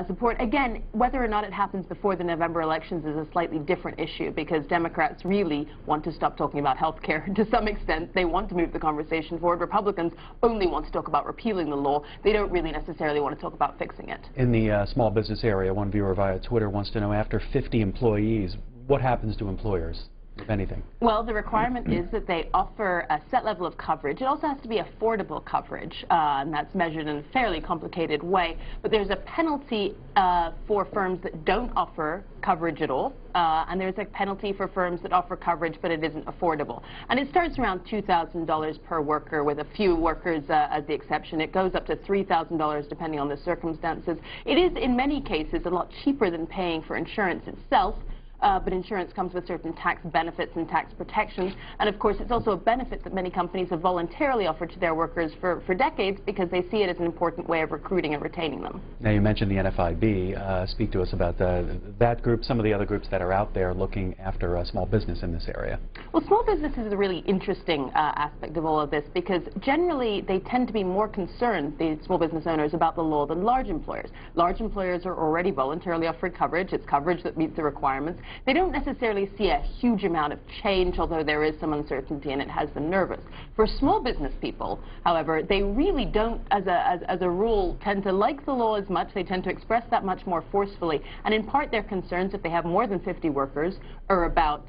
Support. Again, whether or not it happens before the November elections is a slightly different issue, because Democrats really want to stop talking about health care to some extent. They want to move the conversation forward. Republicans only want to talk about repealing the law. They don't really necessarily want to talk about fixing it. In the small business area, one viewer via Twitter wants to know, after 50 employees, what happens to employers, if anything? Well, the requirement is that they offer a set level of coverage. It also has to be affordable coverage, and that's measured in a fairly complicated way. But there's a penalty for firms that don't offer coverage at all, and there's a penalty for firms that offer coverage but it isn't affordable. And it starts around $2,000 per worker, with a few workers as the exception. It goes up to $3,000 depending on the circumstances. It is, in many cases, a lot cheaper than paying for insurance itself. But insurance comes with certain tax benefits and tax protections. And of course, it's also a benefit that many companies have voluntarily offered to their workers for decades, because they see it as an important way of recruiting and retaining them. Now, you mentioned the NFIB. Speak to us about that group, some of the other groups that are out there looking after small business in this area. Well, small business is a really interesting aspect of all of this, because generally they tend to be more concerned, the small business owners, about the law than large employers. Large employers are already voluntarily offered coverage. It's coverage that meets the requirements. They don't necessarily see a huge amount of change, although there is some uncertainty and it has them nervous. For small business people, however, they really don't, as a rule, tend to like the law as much. They tend to express that much more forcefully. And in part, their concerns, if they have more than 50 workers, are about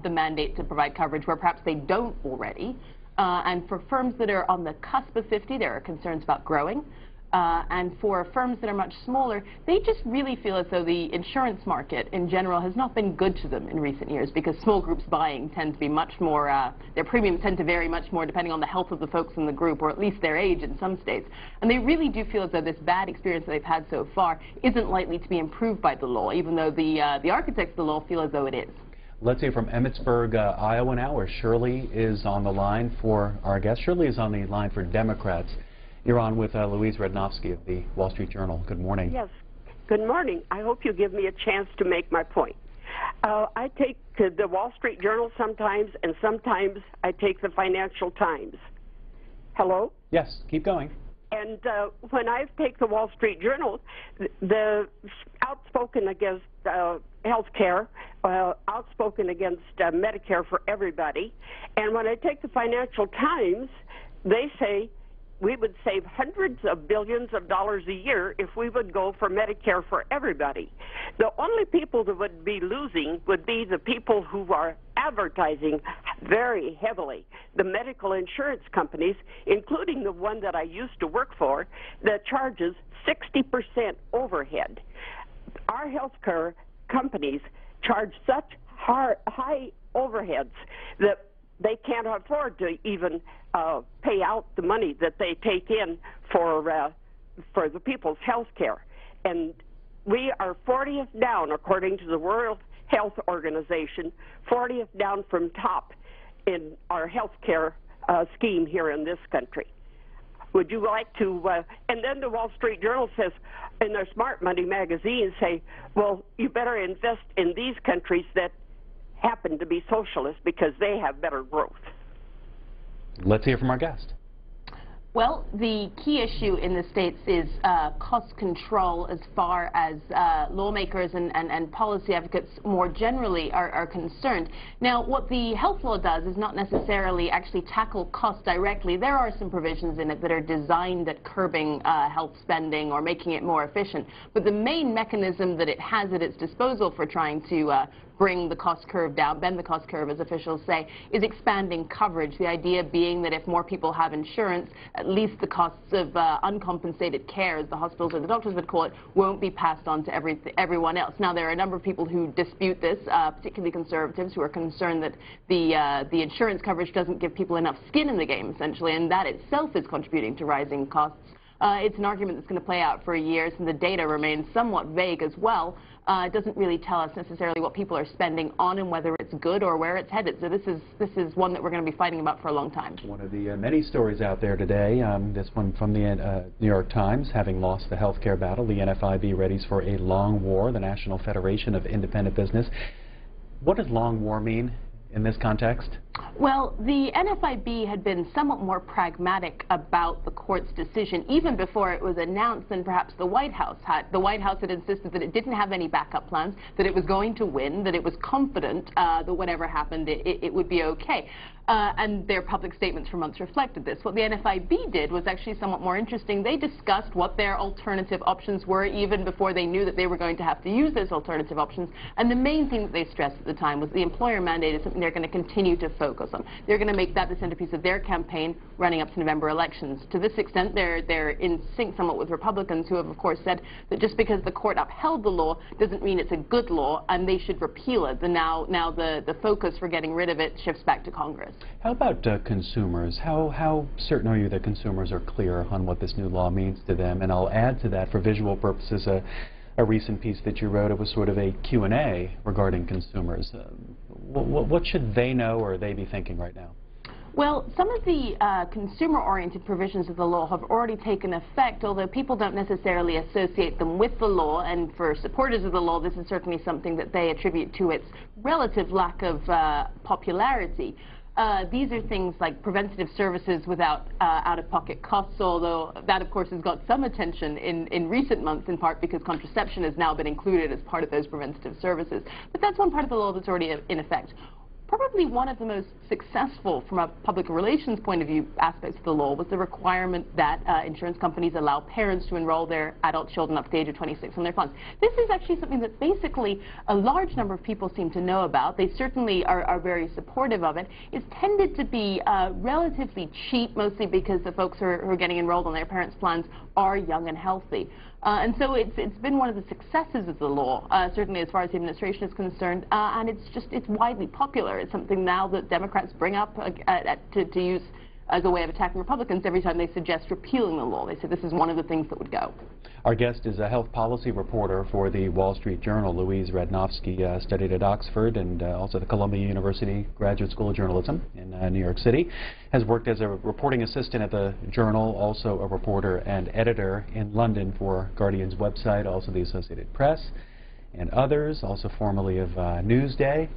the mandate to provide coverage where perhaps they don't already. And for firms that are on the cusp of 50, there are concerns about growing. And for firms that are much smaller, they just really feel as though the insurance market in general has not been good to them in recent years, because small groups buying tend to be much more, their premiums tend to vary much more depending on the health of the folks in the group, or at least their age in some states. And they really do feel as though this bad experience that they've had so far isn't likely to be improved by the law, even though the architects of the law feel as though it is. Let's say from Emmitsburg, Iowa now, where Shirley is on the line for our guest. Shirley is on the line for Democrats. You're on with Louise Rednofsky of the Wall Street Journal. Good morning. Yes. Good morning. I hope you give me a chance to make my point. I take the Wall Street Journal sometimes, and sometimes I take the Financial Times. Hello? Yes, keep going. And when I take the Wall Street Journal, the outspoken against health care, outspoken against Medicare for everybody. And when I take the Financial Times, they say we would save hundreds of billions of dollars a year if we would go for Medicare for everybody. The only people that would be losing would be the people who are advertising very heavily. The medical insurance companies, including the one that I used to work for, that charges 60% overhead. Our healthcare companies charge such high overheads that they can't afford to even pay out the money that they take in for the people's health care. And we are 40th down, according to the World Health Organization, 40th down from top in our health care scheme here in this country. Would you like to, and then the Wall Street Journal says, in their Smart Money magazine, say, well, you better invest in these countries that happen to be socialist because they have better growth. Let's hear from our guest. Well, the key issue in the States is cost control, as far as lawmakers and policy advocates more generally are concerned. Now, what the health law does is not necessarily actually tackle costs directly. There are some provisions in it that are designed at curbing health spending or making it more efficient. But the main mechanism that it has at its disposal for trying to bring the cost curve down, bend the cost curve, as officials say, is expanding coverage. The idea being that if more people have insurance, at least the costs of uncompensated care, as the hospitals or the doctors would call it, won't be passed on to everyone else. Now, there are a number of people who dispute this, particularly conservatives, who are concerned that the insurance coverage doesn't give people enough skin in the game, essentially, and that itself is contributing to rising costs. It's an argument that's going to play out for years, and the data remains somewhat vague as well. It doesn't really tell us necessarily what people are spending on and whether it's good or where it's headed. So this is one that we're going to be fighting about for a long time. One of the many stories out there today, this one from the New York Times, having lost the health care battle, the NFIB readies for a long war, the National Federation of Independent Business. What does long war mean? in this context? Well, the NFIB had been somewhat more pragmatic about the court's decision even before it was announced than perhaps the White House had. The White House had insisted that it didn't have any backup plans, that it was going to win, that it was confident that whatever happened, it would be okay. And their public statements for months reflected this. What the NFIB did was actually somewhat more interesting. They discussed what their alternative options were even before they knew that they were going to have to use those alternative options. And the main thing that they stressed at the time was the employer mandate is something they're going to continue to focus on. They're going to make that the centerpiece of their campaign running up to November elections. To this extent, they're in sync somewhat with Republicans who have, of course, said that just because the court upheld the law doesn't mean it's a good law and they should repeal it. And now the focus for getting rid of it shifts back to Congress. How about consumers? How certain are you that consumers are clear on what this new law means to them? And I'll add to that, for visual purposes, a recent piece that you wrote. It was sort of a Q&A regarding consumers. What should they know or they be thinking right now? Well, some of the consumer-oriented provisions of the law have already taken effect, although people don't necessarily associate them with the law, and for supporters of the law, this is certainly something that they attribute to its relative lack of popularity. These are things like preventative services without out-of-pocket costs, although that, of course, has got some attention in recent months, in part because contraception has now been included as part of those preventative services. But that's one part of the law that's already in effect. Probably one of the most successful, from a public relations point of view, aspects of the law was the requirement that insurance companies allow parents to enroll their adult children up to the age of 26 in their plans. This is actually something that basically a large number of people seem to know about. They certainly are very supportive of it. It's tended to be relatively cheap, mostly because the folks who are getting enrolled on their parents' plans are young and healthy. And so it's been one of the successes of the law, certainly as far as the administration is concerned, and it's widely popular. It's something now that Democrats bring up to use as a way of attacking Republicans every time they suggest repealing the law. They say this is one of the things that would go. Our guest is a health policy reporter for the Wall Street Journal, Louise Radnofsky, studied at Oxford and also the Columbia University Graduate School of Journalism in New York City, has worked as a reporting assistant at the Journal, also a reporter and editor in London for Guardian's website, also the Associated Press, and others, also formerly of Newsday.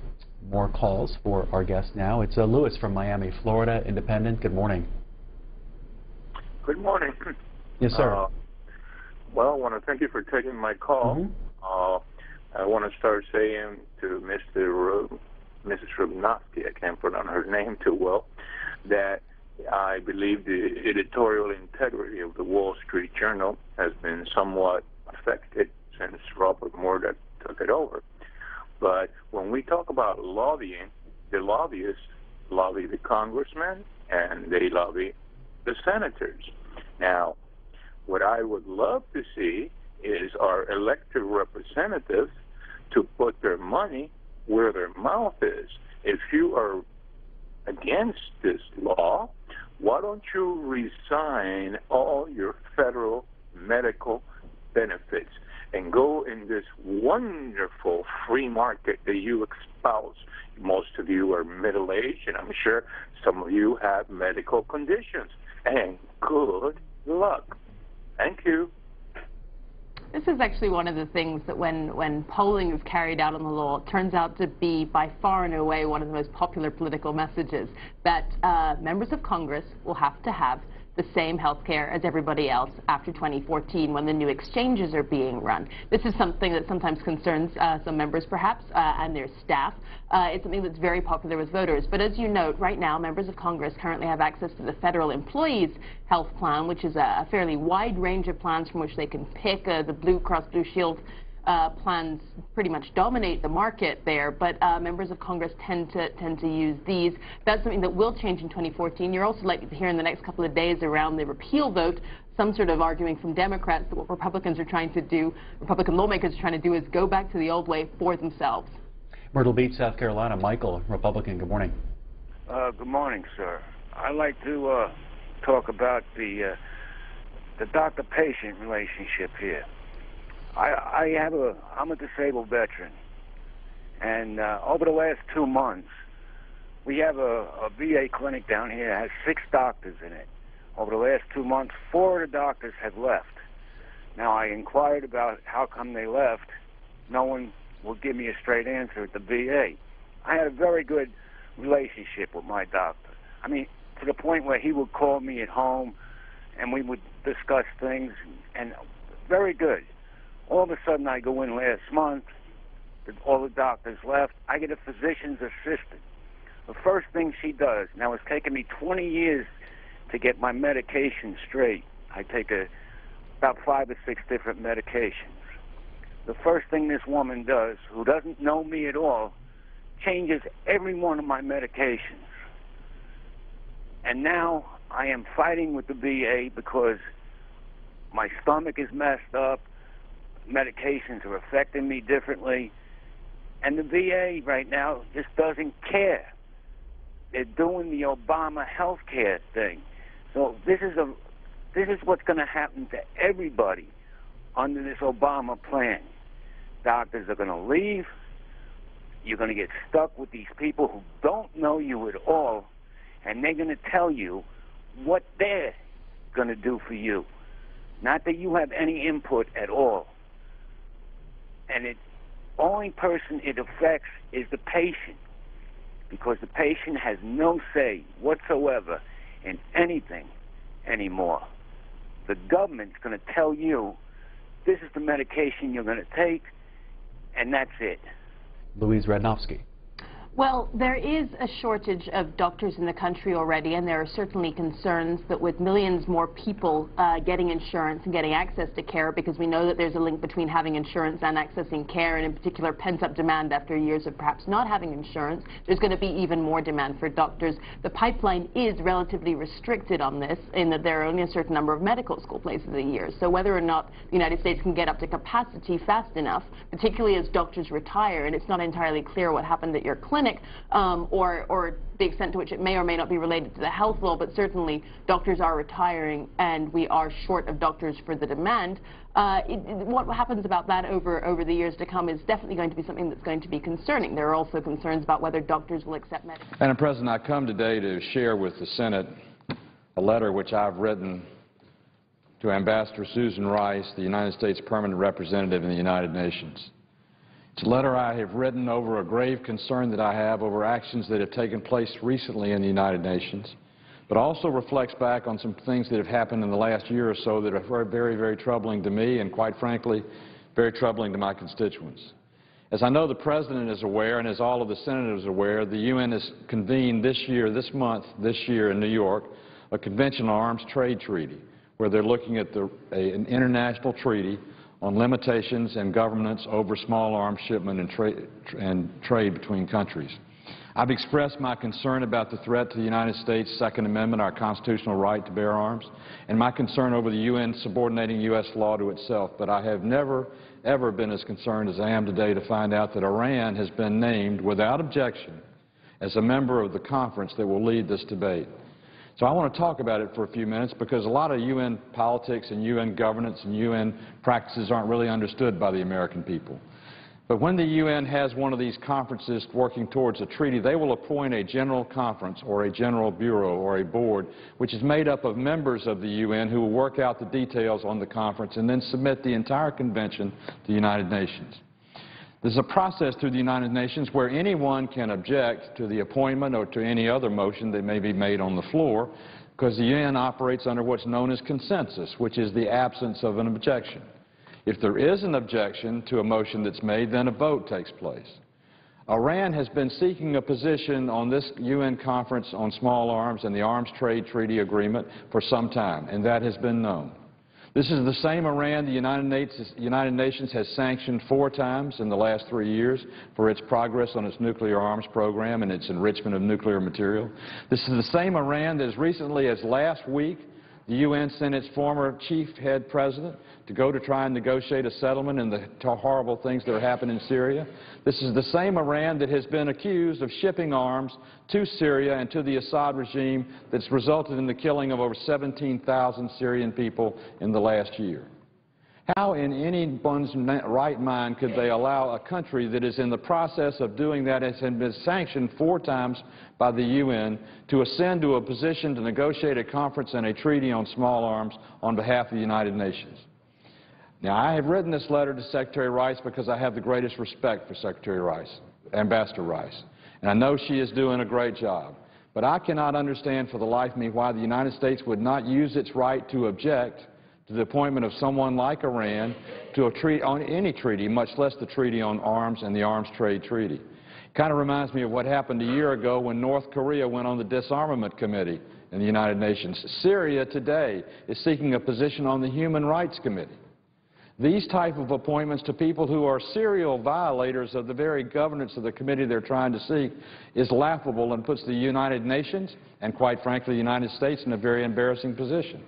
More calls for our guest now. It's Louis from Miami, Florida, Independent. Good morning. Good morning. Yes, sir. Well, I want to thank you for taking my call. Mm-hmm. I want to start saying to Mrs. Radnofsky, I can't pronounce her name too well, that I believe the editorial integrity of the Wall Street Journal has been somewhat affected since Robert Murdoch took it over. But when we talk about lobbying, the lobbyists lobby the congressmen and they lobby the senators. Now, what I would love to see is our elected representatives to put their money where their mouth is. If you are against this law, why don't you resign all your federal medical benefits and go in this wonderful free market that you espouse? Most of you are middle-aged, and I'm sure some of you have medical conditions. And good luck. Thank you. This is actually one of the things that when polling is carried out on the law, it turns out to be by far and away one of the most popular political messages, that members of Congress will have to have the same health care as everybody else after 2014 when the new exchanges are being run. This is something that sometimes concerns some members perhaps and their staff. It's something that's very popular with voters. But as you note, right now members of Congress currently have access to the Federal Employees Health Plan, which is a fairly wide range of plans from which they can pick. The Blue Cross Blue Shield plans pretty much dominate the market there, but members of Congress tend to use these. That's something that will change in 2014. You're also likely to hear in the next couple of days around the repeal vote some sort of arguing from Democrats that what Republicans are trying to do, Republican lawmakers are trying to do, is go back to the old way for themselves. Myrtle Beach, South Carolina. Michael, Republican. Good morning. Good morning, sir. I'd like to talk about the doctor-patient relationship here. I'm a disabled veteran, and over the last 2 months, we have a VA clinic down here that has 6 doctors in it. Over the last 2 months, 4 of the doctors have left. Now, I inquired about how come they left. No one will give me a straight answer at the VA. I had a very good relationship with my doctor. I mean, to the point where he would call me at home and we would discuss things, and very good. All of a sudden, I go in last month, all the doctors left, I get a physician's assistant. The first thing she does, now it's taken me 20 years to get my medication straight. I take about 5 or 6 different medications. The first thing this woman does, who doesn't know me at all, changes every one of my medications. And now I am fighting with the VA because my stomach is messed up, medications are affecting me differently, and the VA right now just doesn't care. They're doing the Obama health care thing. So this is what's going to happen to everybody under this Obama plan. Doctors are going to leave. You're going to get stuck with these people who don't know you at all, and they're going to tell you what they're going to do for you. Not that you have any input at all. And the only person it affects is the patient, because the patient has no say whatsoever in anything anymore. The government's going to tell you, this is the medication you're going to take, and that's it. Louise Radnofsky. Well, there is a shortage of doctors in the country already, and there are certainly concerns that with millions more people getting insurance and getting access to care, because we know that there's a link between having insurance and accessing care, and in particular pent-up demand after years of perhaps not having insurance, there's going to be even more demand for doctors. The pipeline is relatively restricted on this, in that there are only a certain number of medical school places a year. So whether or not the United States can get up to capacity fast enough, particularly as doctors retire, and it's not entirely clear what happened at your clinic, or the extent to which it may or may not be related to the health law, but certainly doctors are retiring and we are short of doctors for the demand. What happens about that over the years to come is definitely going to be something that's going to be concerning. There are also concerns about whether doctors will accept medicine. Madam President, I come today to share with the Senate a letter which I've written to Ambassador Susan Rice, the United States Permanent Representative in the United Nations. It's a letter I have written over a grave concern that I have over actions that have taken place recently in the United Nations, but also reflects back on some things that have happened in the last year or so that are very, very troubling to me and, quite frankly, very troubling to my constituents. As I know the President is aware, and as all of the Senators are aware, the UN has convened this year in New York, a Convention on Arms Trade Treaty, where they're looking at an international treaty on limitations and governance over small arms shipment and trade between countries. I've expressed my concern about the threat to the United States' Second Amendment, our constitutional right to bear arms, and my concern over the UN subordinating U.S. law to itself. But I have never, ever been as concerned as I am today to find out that Iran has been named without objection as a member of the conference that will lead this debate. So I want to talk about it for a few minutes because a lot of UN politics and UN governance and UN practices aren't really understood by the American people. But when the UN has one of these conferences working towards a treaty, they will appoint a general conference or a general bureau or a board which is made up of members of the UN who will work out the details on the conference and then submit the entire convention to the United Nations. There's a process through the United Nations where anyone can object to the appointment or to any other motion that may be made on the floor, because the UN operates under what's known as consensus, which is the absence of an objection. If there is an objection to a motion that's made, then a vote takes place. Iran has been seeking a position on this UN conference on small arms and the Arms Trade Treaty Agreement for some time, and that has been known. This is the same Iran the United Nations has sanctioned 4 times in the last 3 years for its progress on its nuclear arms program and its enrichment of nuclear material. This is the same Iran that as recently as last week, the UN sent its former chief head president to go to try and negotiate a settlement in the horrible things that are happening in Syria. This is the same Iran that has been accused of shipping arms to Syria and to the Assad regime that's resulted in the killing of over 17,000 Syrian people in the last year. How in anyone's right mind could they allow a country that is in the process of doing that, has been sanctioned 4 times by the UN, to ascend to a position to negotiate a conference and a treaty on small arms on behalf of the United Nations? Now, I have written this letter to Secretary Rice because I have the greatest respect for Secretary Rice, Ambassador Rice. And I know she is doing a great job. But I cannot understand for the life of me why the United States would not use its right to object to the appointment of someone like Iran to a treaty, on any treaty, much less the Treaty on Arms and the Arms Trade Treaty. It kind of reminds me of what happened a year ago when North Korea went on the Disarmament Committee in the United Nations. Syria today is seeking a position on the Human Rights Committee. These type of appointments to people who are serial violators of the very governance of the committee they're trying to seek is laughable and puts the United Nations and, quite frankly, the United States in a very embarrassing position.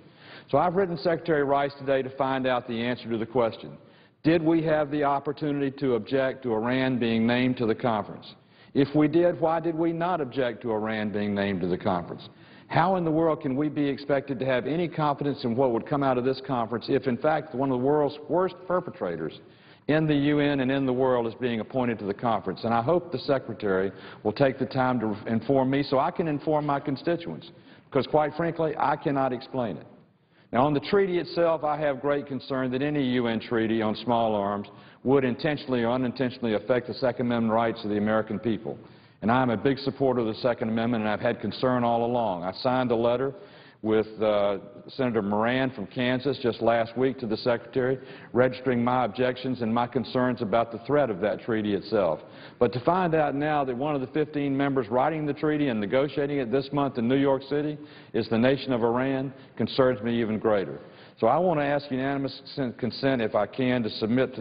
So I've written Secretary Rice today to find out the answer to the question. Did we have the opportunity to object to Iran being named to the conference? If we did, why did we not object to Iran being named to the conference? How in the world can we be expected to have any confidence in what would come out of this conference if, in fact, one of the world's worst perpetrators in the UN and in the world is being appointed to the conference? And I hope the Secretary will take the time to inform me so I can inform my constituents, because, quite frankly, I cannot explain it. Now, on the treaty itself, I have great concern that any UN treaty on small arms would intentionally or unintentionally affect the Second Amendment rights of the American people. And I'm a big supporter of the Second Amendment, and I've had concern all along. I signed a letter with Senator Moran from Kansas just last week to the Secretary, registering my objections and my concerns about the threat of that treaty itself. But to find out now that one of the 15 members writing the treaty and negotiating it this month in New York City is the nation of Iran concerns me even greater. So I want to ask unanimous consent, if I can, to submit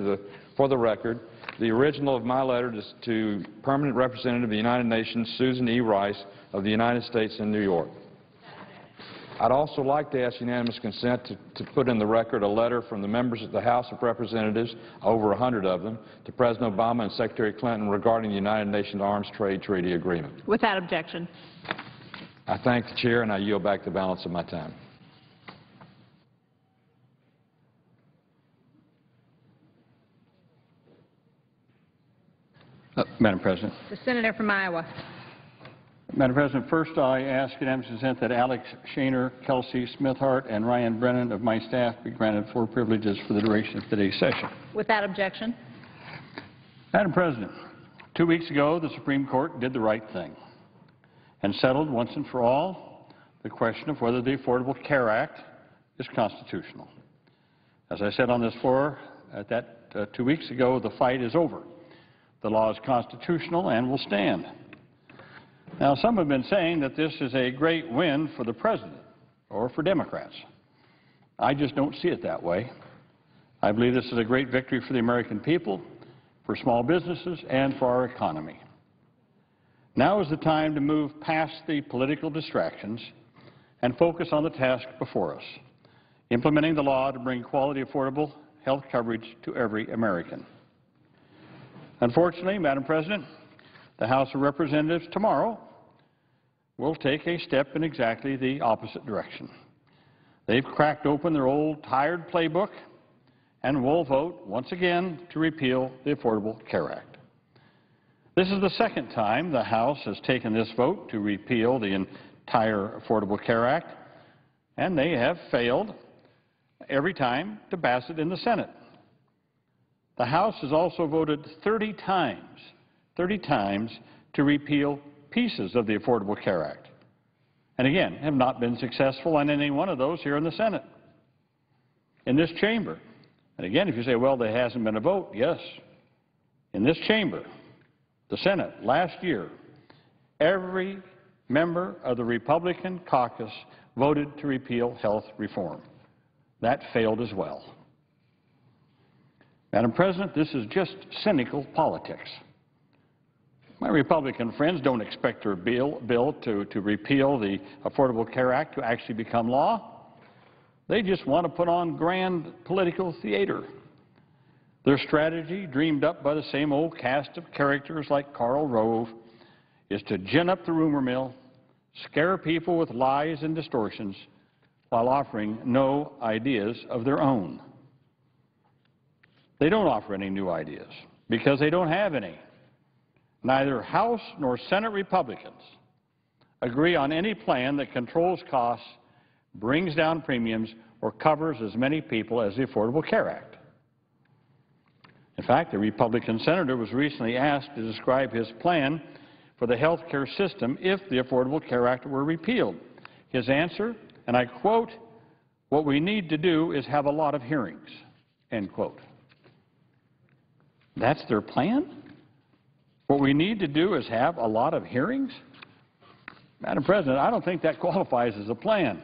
for the record the original of my letter to Permanent Representative of the United Nations, Susan E. Rice, of the United States in New York. I'd also like to ask unanimous consent to put in the record a letter from the members of the House of Representatives, over 100 of them, to President Obama and Secretary Clinton regarding the United Nations Arms Trade Treaty Agreement. Without objection. I thank the Chair, and I yield back the balance of my time. Madam President. The Senator from Iowa. Madam President, first I ask unanimous consent that Alex Shaner, Kelsey Smithhart, and Ryan Brennan of my staff be granted floor privileges for the duration of today's session. Without objection. Madam President, 2 weeks ago the Supreme Court did the right thing and settled once and for all the question of whether the Affordable Care Act is constitutional. As I said on this floor 2 weeks ago, the fight is over. The law is constitutional and will stand. Now, some have been saying that this is a great win for the President or for Democrats. I just don't see it that way. I believe this is a great victory for the American people, for small businesses, and for our economy. Now is the time to move past the political distractions and focus on the task before us, implementing the law to bring quality, affordable health coverage to every American. Unfortunately, Madam President, the House of Representatives tomorrow will take a step in exactly the opposite direction. They've cracked open their old, tired playbook and will vote once again to repeal the Affordable Care Act. This is the second time the House has taken this vote to repeal the entire Affordable Care Act, and they have failed every time to pass it in the Senate. The House has also voted 30 times to repeal pieces of the Affordable Care Act, and again, have not been successful on any one of those here in the Senate. In this chamber, and again, if you say, well, there hasn't been a vote, yes. In this chamber, the Senate, last year, every member of the Republican caucus voted to repeal health reform. That failed as well. Madam President, this is just cynical politics. My Republican friends don't expect their bill to repeal the Affordable Care Act to actually become law. They just want to put on grand political theater. Their strategy, dreamed up by the same old cast of characters like Karl Rove, is to gin up the rumor mill, scare people with lies and distortions, while offering no ideas of their own. They don't offer any new ideas because they don't have any. Neither House nor Senate Republicans agree on any plan that controls costs, brings down premiums, or covers as many people as the Affordable Care Act. In fact, a Republican senator was recently asked to describe his plan for the health care system if the Affordable Care Act were repealed. His answer, and I quote, "What we need to do is have a lot of hearings," end quote. That's their plan? What we need to do is have a lot of hearings? Madam President, I don't think that qualifies as a plan.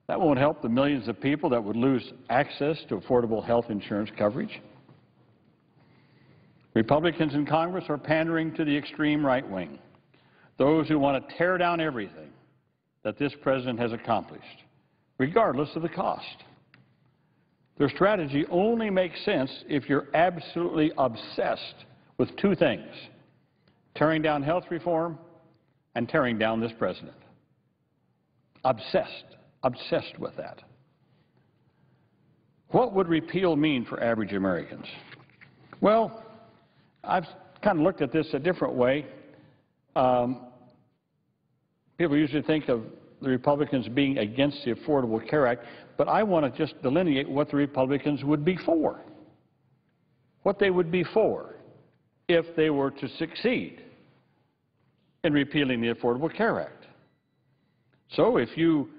That won't help the millions of people that would lose access to affordable health insurance coverage. Republicans in Congress are pandering to the extreme right wing, those who want to tear down everything that this president has accomplished, regardless of the cost. Their strategy only makes sense if you're absolutely obsessed with two things: tearing down health reform and tearing down this president. Obsessed with that. What would repeal mean for average Americans? Well, I've kind of looked at this a different way. People usually think of the Republicans being against the Affordable Care Act, but I want to just delineate what the Republicans would be for. What they would be for if they were to succeed in repealing the Affordable Care Act. So if you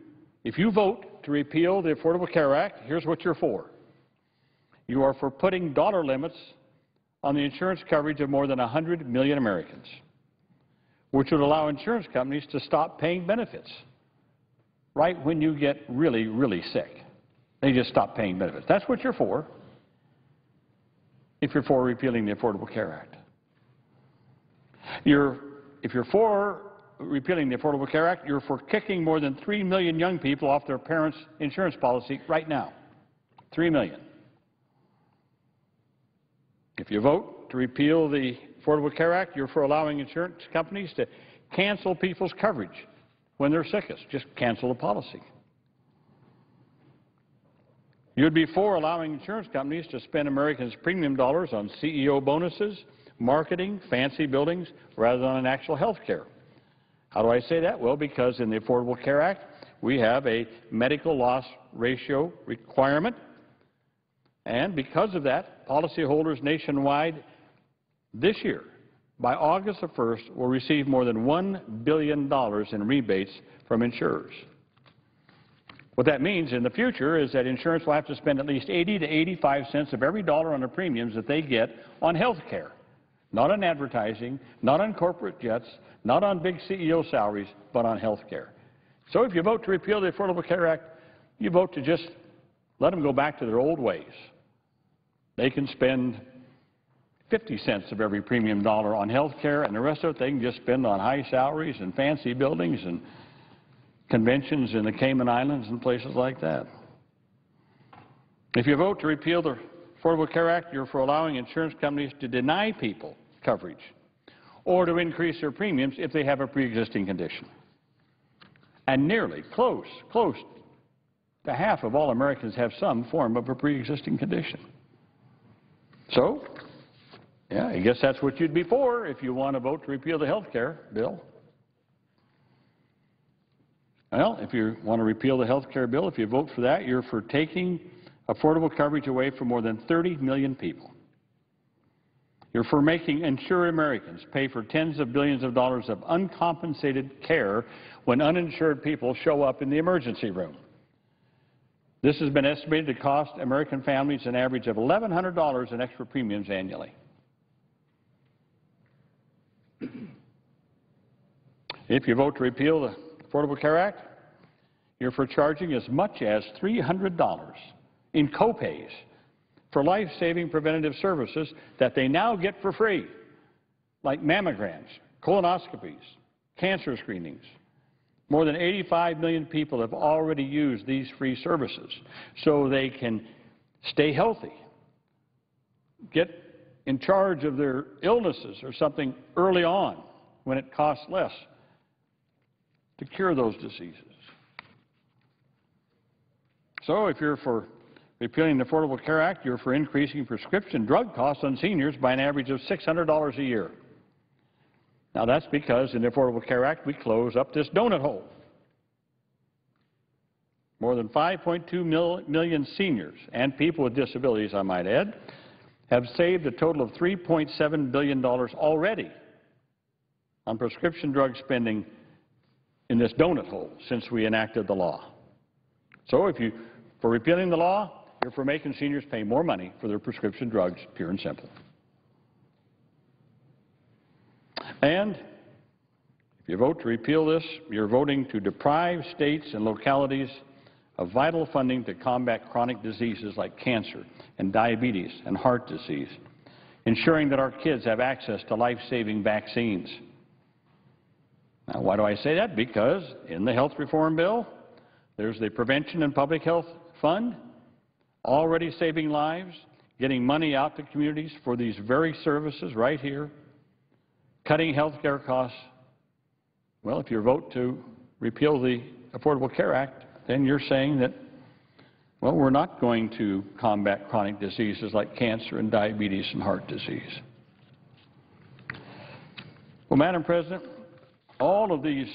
vote to repeal the Affordable Care Act, here's what you're for. You are for putting dollar limits on the insurance coverage of more than 100 million Americans, which would allow insurance companies to stop paying benefits right when you get really, really sick. They just stop paying benefits. That's what you're for if you're for repealing the Affordable Care Act. If you're for repealing the Affordable Care Act, you're for kicking more than 3 million young people off their parents' insurance policy right now. 3 million. If you vote to repeal the Affordable Care Act, you're for allowing insurance companies to cancel people's coverage when they're sickest. Just cancel the policy. You'd be for allowing insurance companies to spend Americans' premium dollars on CEO bonuses, marketing, fancy buildings, rather than on actual health care. How do I say that? Well, because in the Affordable Care Act, we have a medical loss ratio requirement, and because of that, policyholders nationwide this year, by August the 1st, will receive more than $1 billion in rebates from insurers. What that means in the future is that insurance will have to spend at least 80 to 85 cents of every dollar on the premiums that they get on health care. Not on advertising, not on corporate jets, not on big CEO salaries, but on health care. So if you vote to repeal the Affordable Care Act, you vote to just let them go back to their old ways. They can spend 50 cents of every premium dollar on health care, and the rest of it they can just spend on high salaries and fancy buildings and conventions in the Cayman Islands and places like that. If you vote to repeal the Affordable Care Act, you're for allowing insurance companies to deny people coverage or to increase their premiums if they have a pre-existing condition. And nearly, close to half of all Americans have some form of a pre-existing condition. So, yeah, I guess that's what you'd be for if you want to vote to repeal the health care bill. Well, if you want to repeal the health care bill, if you vote for that, you're for taking affordable coverage away from more than 30 million people. You're for making insured Americans pay for tens of billions of dollars of uncompensated care when uninsured people show up in the emergency room. This has been estimated to cost American families an average of $1,100 in extra premiums annually. If you vote to repeal the Affordable Care Act, you're for charging as much as $300 in copays for life-saving preventative services that they now get for free, like mammograms, colonoscopies, cancer screenings. More than 85 million people have already used these free services so they can stay healthy, get in charge of their illnesses or something early on when it costs less to cure those diseases. So if you're for repealing the Affordable Care Act, you're for increasing prescription drug costs on seniors by an average of $600 a year. Now that's because in the Affordable Care Act we close up this donut hole. More than 5.2 million seniors and people with disabilities, I might add, have saved a total of $3.7 billion already on prescription drug spending in this donut hole since we enacted the law. So if you, for repealing the law, you're for making seniors pay more money for their prescription drugs, pure and simple. And if you vote to repeal this, you're voting to deprive states and localities of vital funding to combat chronic diseases like cancer and diabetes and heart disease, ensuring that our kids have access to life-saving vaccines. Now, why do I say that? Because in the health reform bill, there's the Prevention and Public Health Fund, already saving lives, getting money out to communities for these very services right here, cutting health care costs. Well, if you vote to repeal the Affordable Care Act, then you're saying that, well, we're not going to combat chronic diseases like cancer and diabetes and heart disease. Well, Madam President, all of these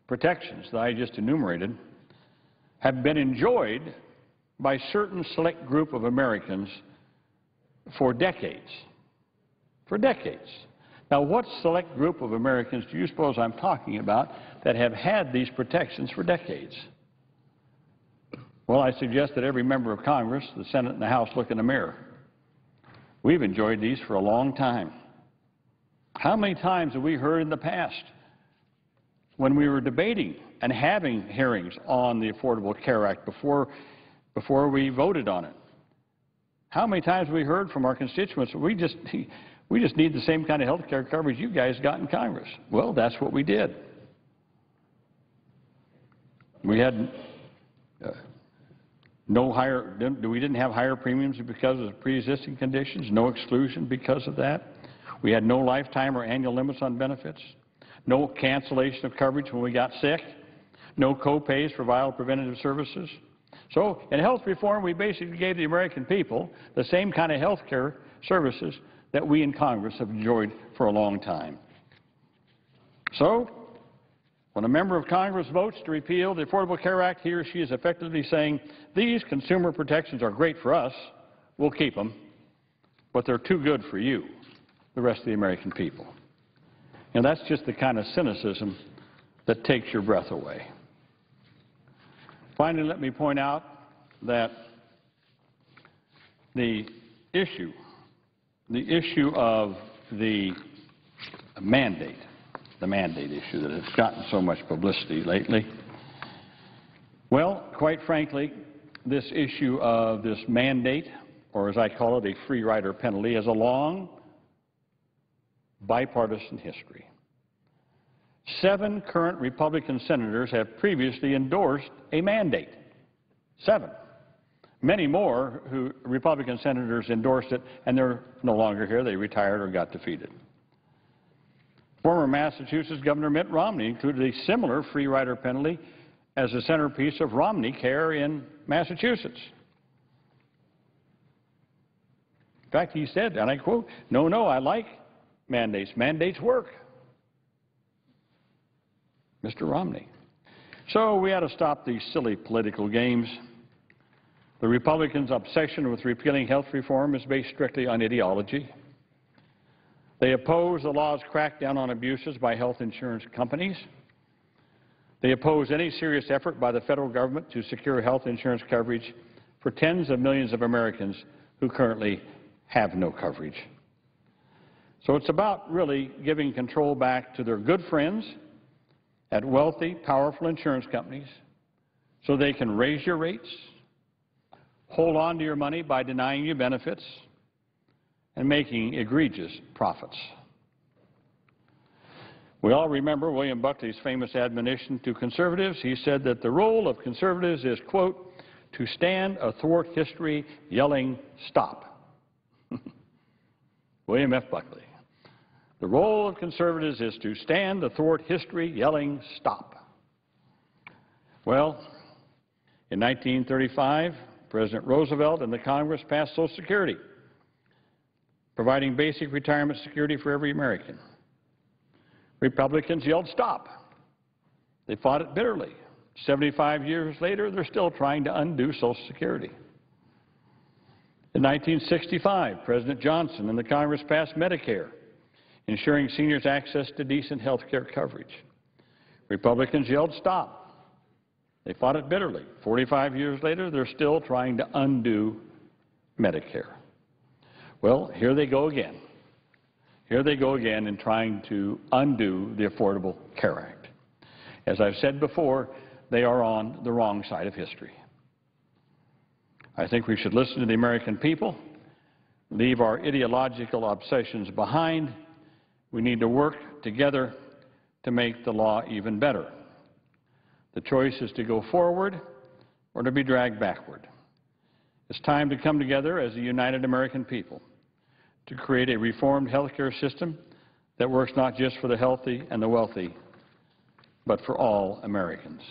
protections that I just enumerated have been enjoyed by a certain select group of Americans for decades. For decades. Now, what select group of Americans do you suppose I'm talking about that have had these protections for decades? Well, I suggest that every member of Congress, the Senate and the House, look in the mirror. We've enjoyed these for a long time. How many times have we heard in the past when we were debating and having hearings on the Affordable Care Act before we voted on it? How many times have we heard from our constituents, we just need the same kind of health care coverage you guys got in Congress? Well, that's what we did. We had we didn't have higher premiums because of pre-existing conditions, no exclusion because of that. We had no lifetime or annual limits on benefits, no cancellation of coverage when we got sick, no co-pays for vital preventative services. So in health reform, we basically gave the American people the same kind of health care services that we in Congress have enjoyed for a long time. So when a member of Congress votes to repeal the Affordable Care Act, he or she is effectively saying, these consumer protections are great for us, we'll keep them, but they're too good for you, the rest of the American people. And that's just the kind of cynicism that takes your breath away. Finally, let me point out that the issue of the mandate issue that has gotten so much publicity lately, well, quite frankly, this issue of this mandate, or as I call it, a free rider penalty, has a long bipartisan history. 7 current Republican senators have previously endorsed a mandate. 7. Many more Republican senators endorsed it, and they're no longer here. They retired or got defeated. Former Massachusetts Governor Mitt Romney included a similar free rider penalty as a centerpiece of Romney Care in Massachusetts. In fact, he said, and I quote, no, I like mandates. Mandates work. Mr. Romney. So we ought to stop these silly political games. The Republicans' obsession with repealing health reform is based strictly on ideology. They oppose the law's crackdown on abuses by health insurance companies. They oppose any serious effort by the federal government to secure health insurance coverage for tens of millions of Americans who currently have no coverage. So it's about really giving control back to their good friends at wealthy, powerful insurance companies so they can raise your rates, hold on to your money by denying you benefits, and making egregious profits. We all remember William Buckley's famous admonition to conservatives. He said that the role of conservatives is, quote, to stand athwart history yelling, stop. William F. Buckley. The role of conservatives is to stand athwart history yelling, stop. Well, in 1935, President Roosevelt and the Congress passed Social Security, providing basic retirement security for every American. Republicans yelled, stop. They fought it bitterly. 75 years later, they're still trying to undo Social Security. In 1965, President Johnson and the Congress passed Medicare. ensuring seniors access to decent health care coverage. Republicans yelled stop. They fought it bitterly. 45 years later, they're still trying to undo Medicare. Well, here they go again. Here they go again in trying to undo the Affordable Care Act. As I've said before, they are on the wrong side of history. I think we should listen to the American people, leave our ideological obsessions behind. We need to work together to make the law even better. The choice is to go forward or to be dragged backward. It's time to come together as a united American people to create a reformed health care system that works not just for the healthy and the wealthy, but for all Americans.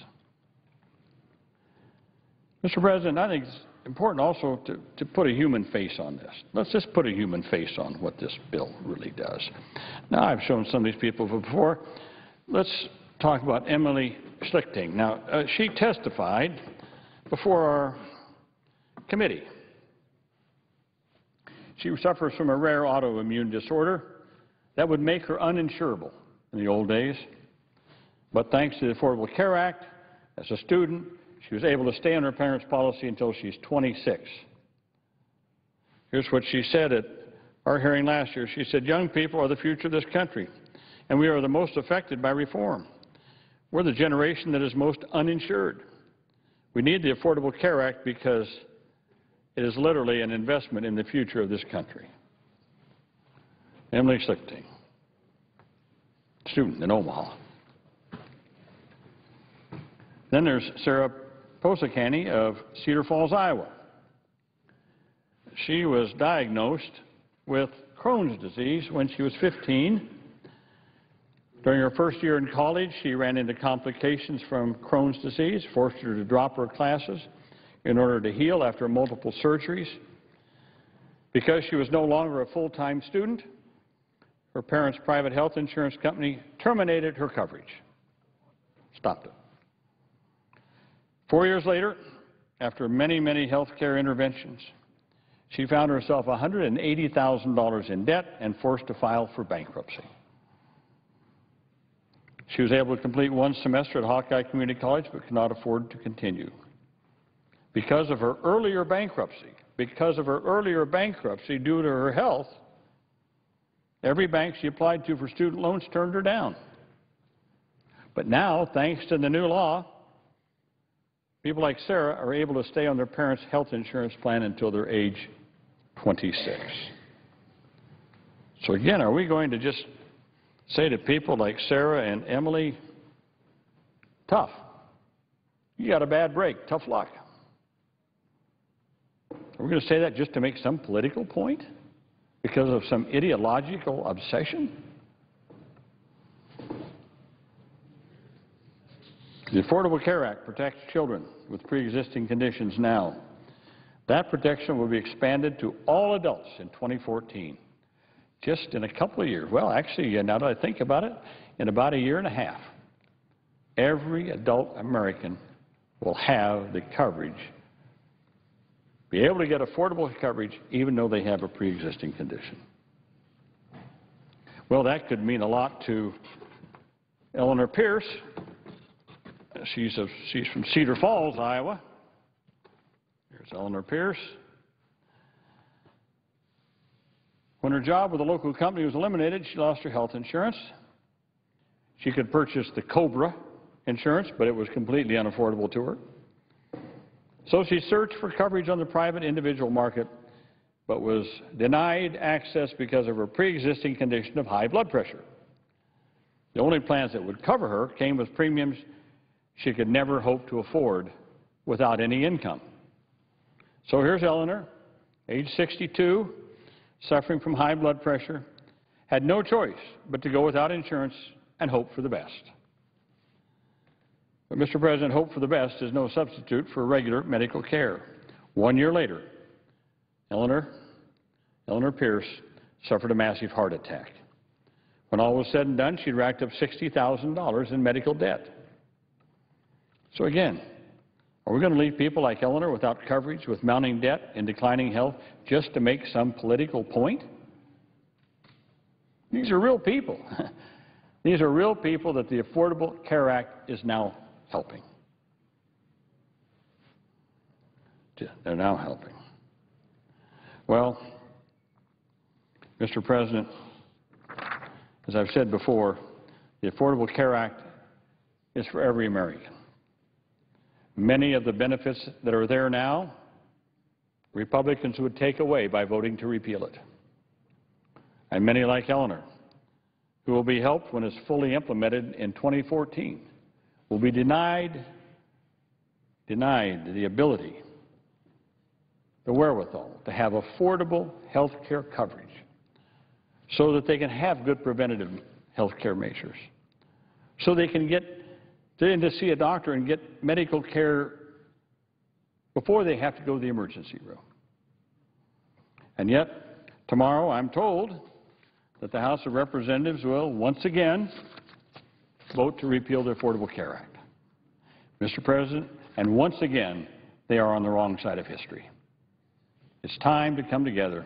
Mr. President, I think it's important also to put a human face on this. Let's just put a human face on what this bill really does. Now, I've shown some of these people before. Let's talk about Emily Schlichting. Now, she testified before our committee. She suffers from a rare autoimmune disorder that would make her uninsurable in the old days. But thanks to the Affordable Care Act, as a student, she was able to stay on her parents' policy until she's 26. Here's what she said at our hearing last year. She said, "Young people are the future of this country, and we are the most affected by reform. We're the generation that is most uninsured. We need the Affordable Care Act because it is literally an investment in the future of this country." Emily Schlichting, student in Omaha. Then there's Sarah Posakani of Cedar Falls, Iowa. She was diagnosed with Crohn's disease when she was 15. During her first year in college, she ran into complications from Crohn's disease, forced her to drop her classes in order to heal after multiple surgeries. Because she was no longer a full-time student, her parents' private health insurance company terminated her coverage, stopped it. 4 years later, after many, many health care interventions, she found herself $180,000 in debt and forced to file for bankruptcy. She was able to complete one semester at Hawkeye Community College but could not afford to continue. Because of her earlier bankruptcy due to her health, every bank she applied to for student loans turned her down. But now, thanks to the new law, people like Sarah are able to stay on their parents' health insurance plan until they're age 26. So again, are we going to just say to people like Sarah and Emily, tough, you got a bad break, tough luck? Are we going to say that just to make some political point? Because of some ideological obsession? The Affordable Care Act protects children with pre-existing conditions now. That protection will be expanded to all adults in 2014. Just in a couple of years. Well, actually, now that I think about it, in about a year and a half, every adult American will have the coverage, be able to get affordable coverage even though they have a pre-existing condition. Well, that could mean a lot to Eleanor Pierce. She's from Cedar Falls, Iowa. Here's Eleanor Pierce. When her job with a local company was eliminated, she lost her health insurance. She could purchase the COBRA insurance, but it was completely unaffordable to her. So she searched for coverage on the private individual market, but was denied access because of her pre-existing condition of high blood pressure. The only plans that would cover her came with premiums she could never hope to afford without any income. So here's Eleanor, age 62, suffering from high blood pressure, had no choice but to go without insurance and hope for the best. But, Mr. President, hope for the best is no substitute for regular medical care. 1 year later, Eleanor Pierce suffered a massive heart attack. When all was said and done, she'd racked up $60,000 in medical debt. So again, are we going to leave people like Eleanor without coverage, with mounting debt and declining health, just to make some political point? These are real people. These are real people that the Affordable Care Act is now helping. They're now helping. Well, Mr. President, as I've said before, the Affordable Care Act is for every American. Many of the benefits that are there now, Republicans would take away by voting to repeal it. And many like Eleanor, who will be helped when it's fully implemented in 2014, will be denied the ability, the wherewithal to have affordable health care coverage so that they can have good preventative health care measures, so they can get in to see a doctor and get medical care before they have to go to the emergency room. And yet, tomorrow I'm told that the House of Representatives will once again vote to repeal the Affordable Care Act. Mr. President, and once again, they are on the wrong side of history. It's time to come together.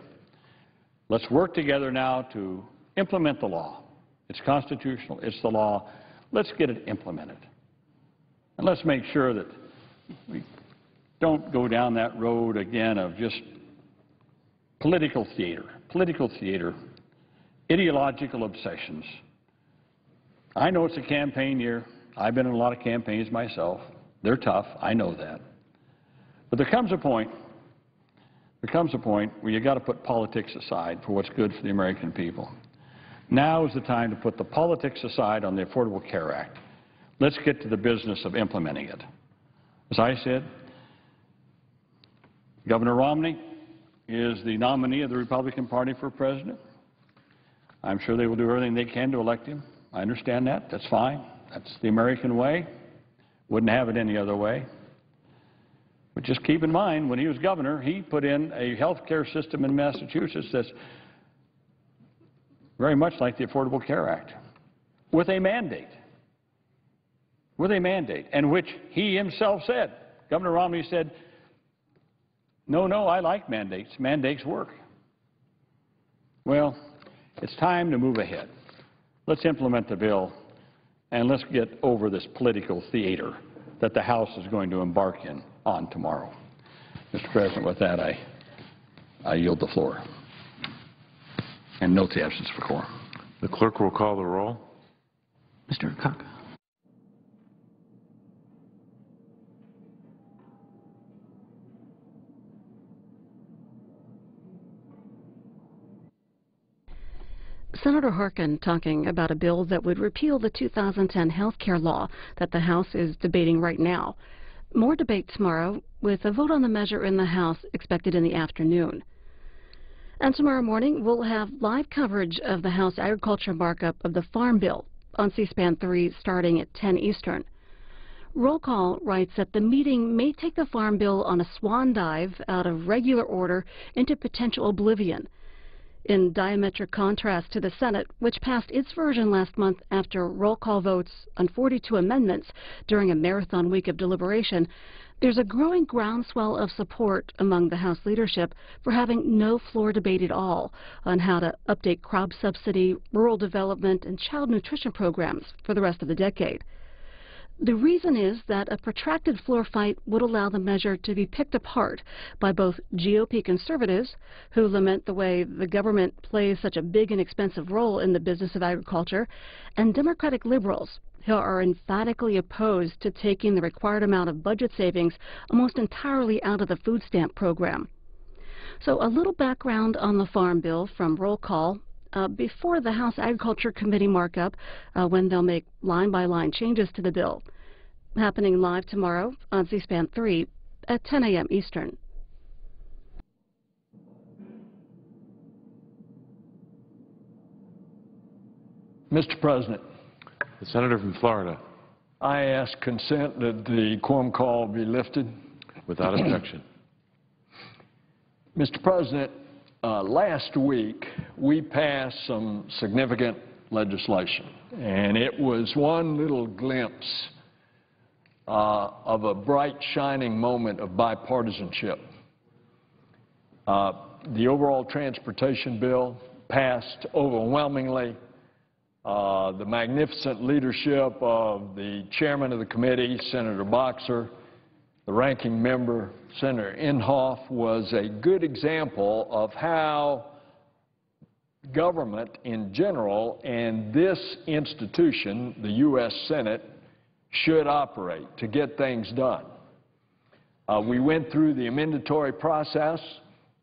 Let's work together now to implement the law. It's constitutional. It's the law. Let's get it implemented. And let's make sure that we don't go down that road again of just political theater, ideological obsessions. I know it's a campaign year. I've been in a lot of campaigns myself. They're tough. I know that. But there comes a point where you've got to put politics aside for what's good for the American people. Now is the time to put the politics aside on the Affordable Care Act. Let's get to the business of implementing it. As I said, Governor Romney is the nominee of the Republican Party for president. I'm sure they will do everything they can to elect him. I understand that. That's fine. That's the American way. Wouldn't have it any other way. But just keep in mind, when he was governor, he put in a health care system in Massachusetts that's very much like the Affordable Care Act, with a mandate, and which he himself said. Governor Romney said, no, I like mandates. Mandates work. Well, it's time to move ahead. Let's implement the bill, and let's get over this political theater that the House is going to embark on tomorrow. Mr. President, with that, I yield the floor. And note the absence of quorum. The clerk will call the roll. Mr. Cook. Senator Harkin talking about a bill that would repeal the 2010 health care law that the House is debating right now. More debate tomorrow, with a vote on the measure in the House expected in the afternoon. And tomorrow morning, we'll have live coverage of the House Agriculture markup of the Farm Bill on C-SPAN 3 starting at 10 Eastern. Roll Call writes that the meeting may take the Farm Bill on a swan dive out of regular order into potential oblivion, in diametric contrast to the Senate, which passed its version last month after roll call votes on 42 amendments during a marathon week of deliberation. There's a growing groundswell of support among the House leadership for having no floor debate at all on how to update crop subsidy, rural development, and child nutrition programs for the rest of the decade. The reason is that a protracted floor fight would allow the measure to be picked apart by both GOP conservatives, who lament the way the government plays such a big and expensive role in the business of agriculture, and Democratic liberals, who are emphatically opposed to taking the required amount of budget savings almost entirely out of the food stamp program. So a little background on the Farm Bill from Roll Call. Before the House Agriculture Committee markup, when they'll make line-by-line changes to the bill, happening live tomorrow on C-SPAN 3 at 10 a.m. Eastern. Mr. President, The senator from Florida. I ask consent that the quorum call be lifted. Without objection. Mr. President, last week we passed some significant legislation, and it was one little glimpse of a bright, shining moment of bipartisanship. The overall transportation bill passed overwhelmingly. The magnificent leadership of the chairman of the committee, Senator Boxer, the ranking member, Senator Inhofe, was a good example of how government in general and this institution, the U.S. Senate, should operate to get things done. We went through the amendatory process.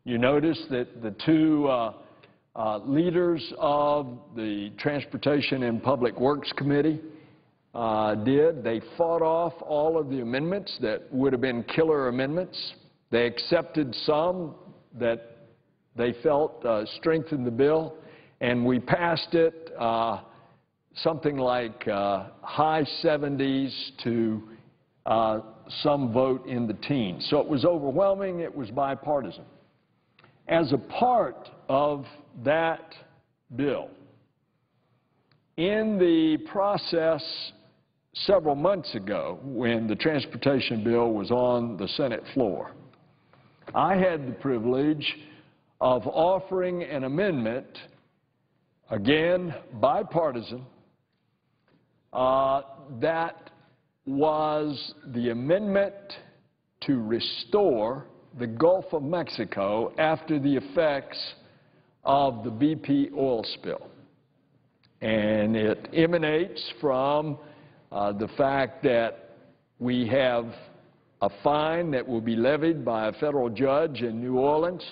You notice that the two leaders of the Transportation and Public Works Committee They fought off all of the amendments that would have been killer amendments. They accepted some that they felt strengthened the bill, and we passed it something like high 70s to some vote in the teens. So it was overwhelming. It was bipartisan. As a part of that bill, in the process several months ago when the transportation bill was on the Senate floor, I had the privilege of offering an amendment, again bipartisan, that was the amendment to restore the Gulf of Mexico after the effects of the BP oil spill. And it emanates from the fact that we have a fine that will be levied by a federal judge in New Orleans.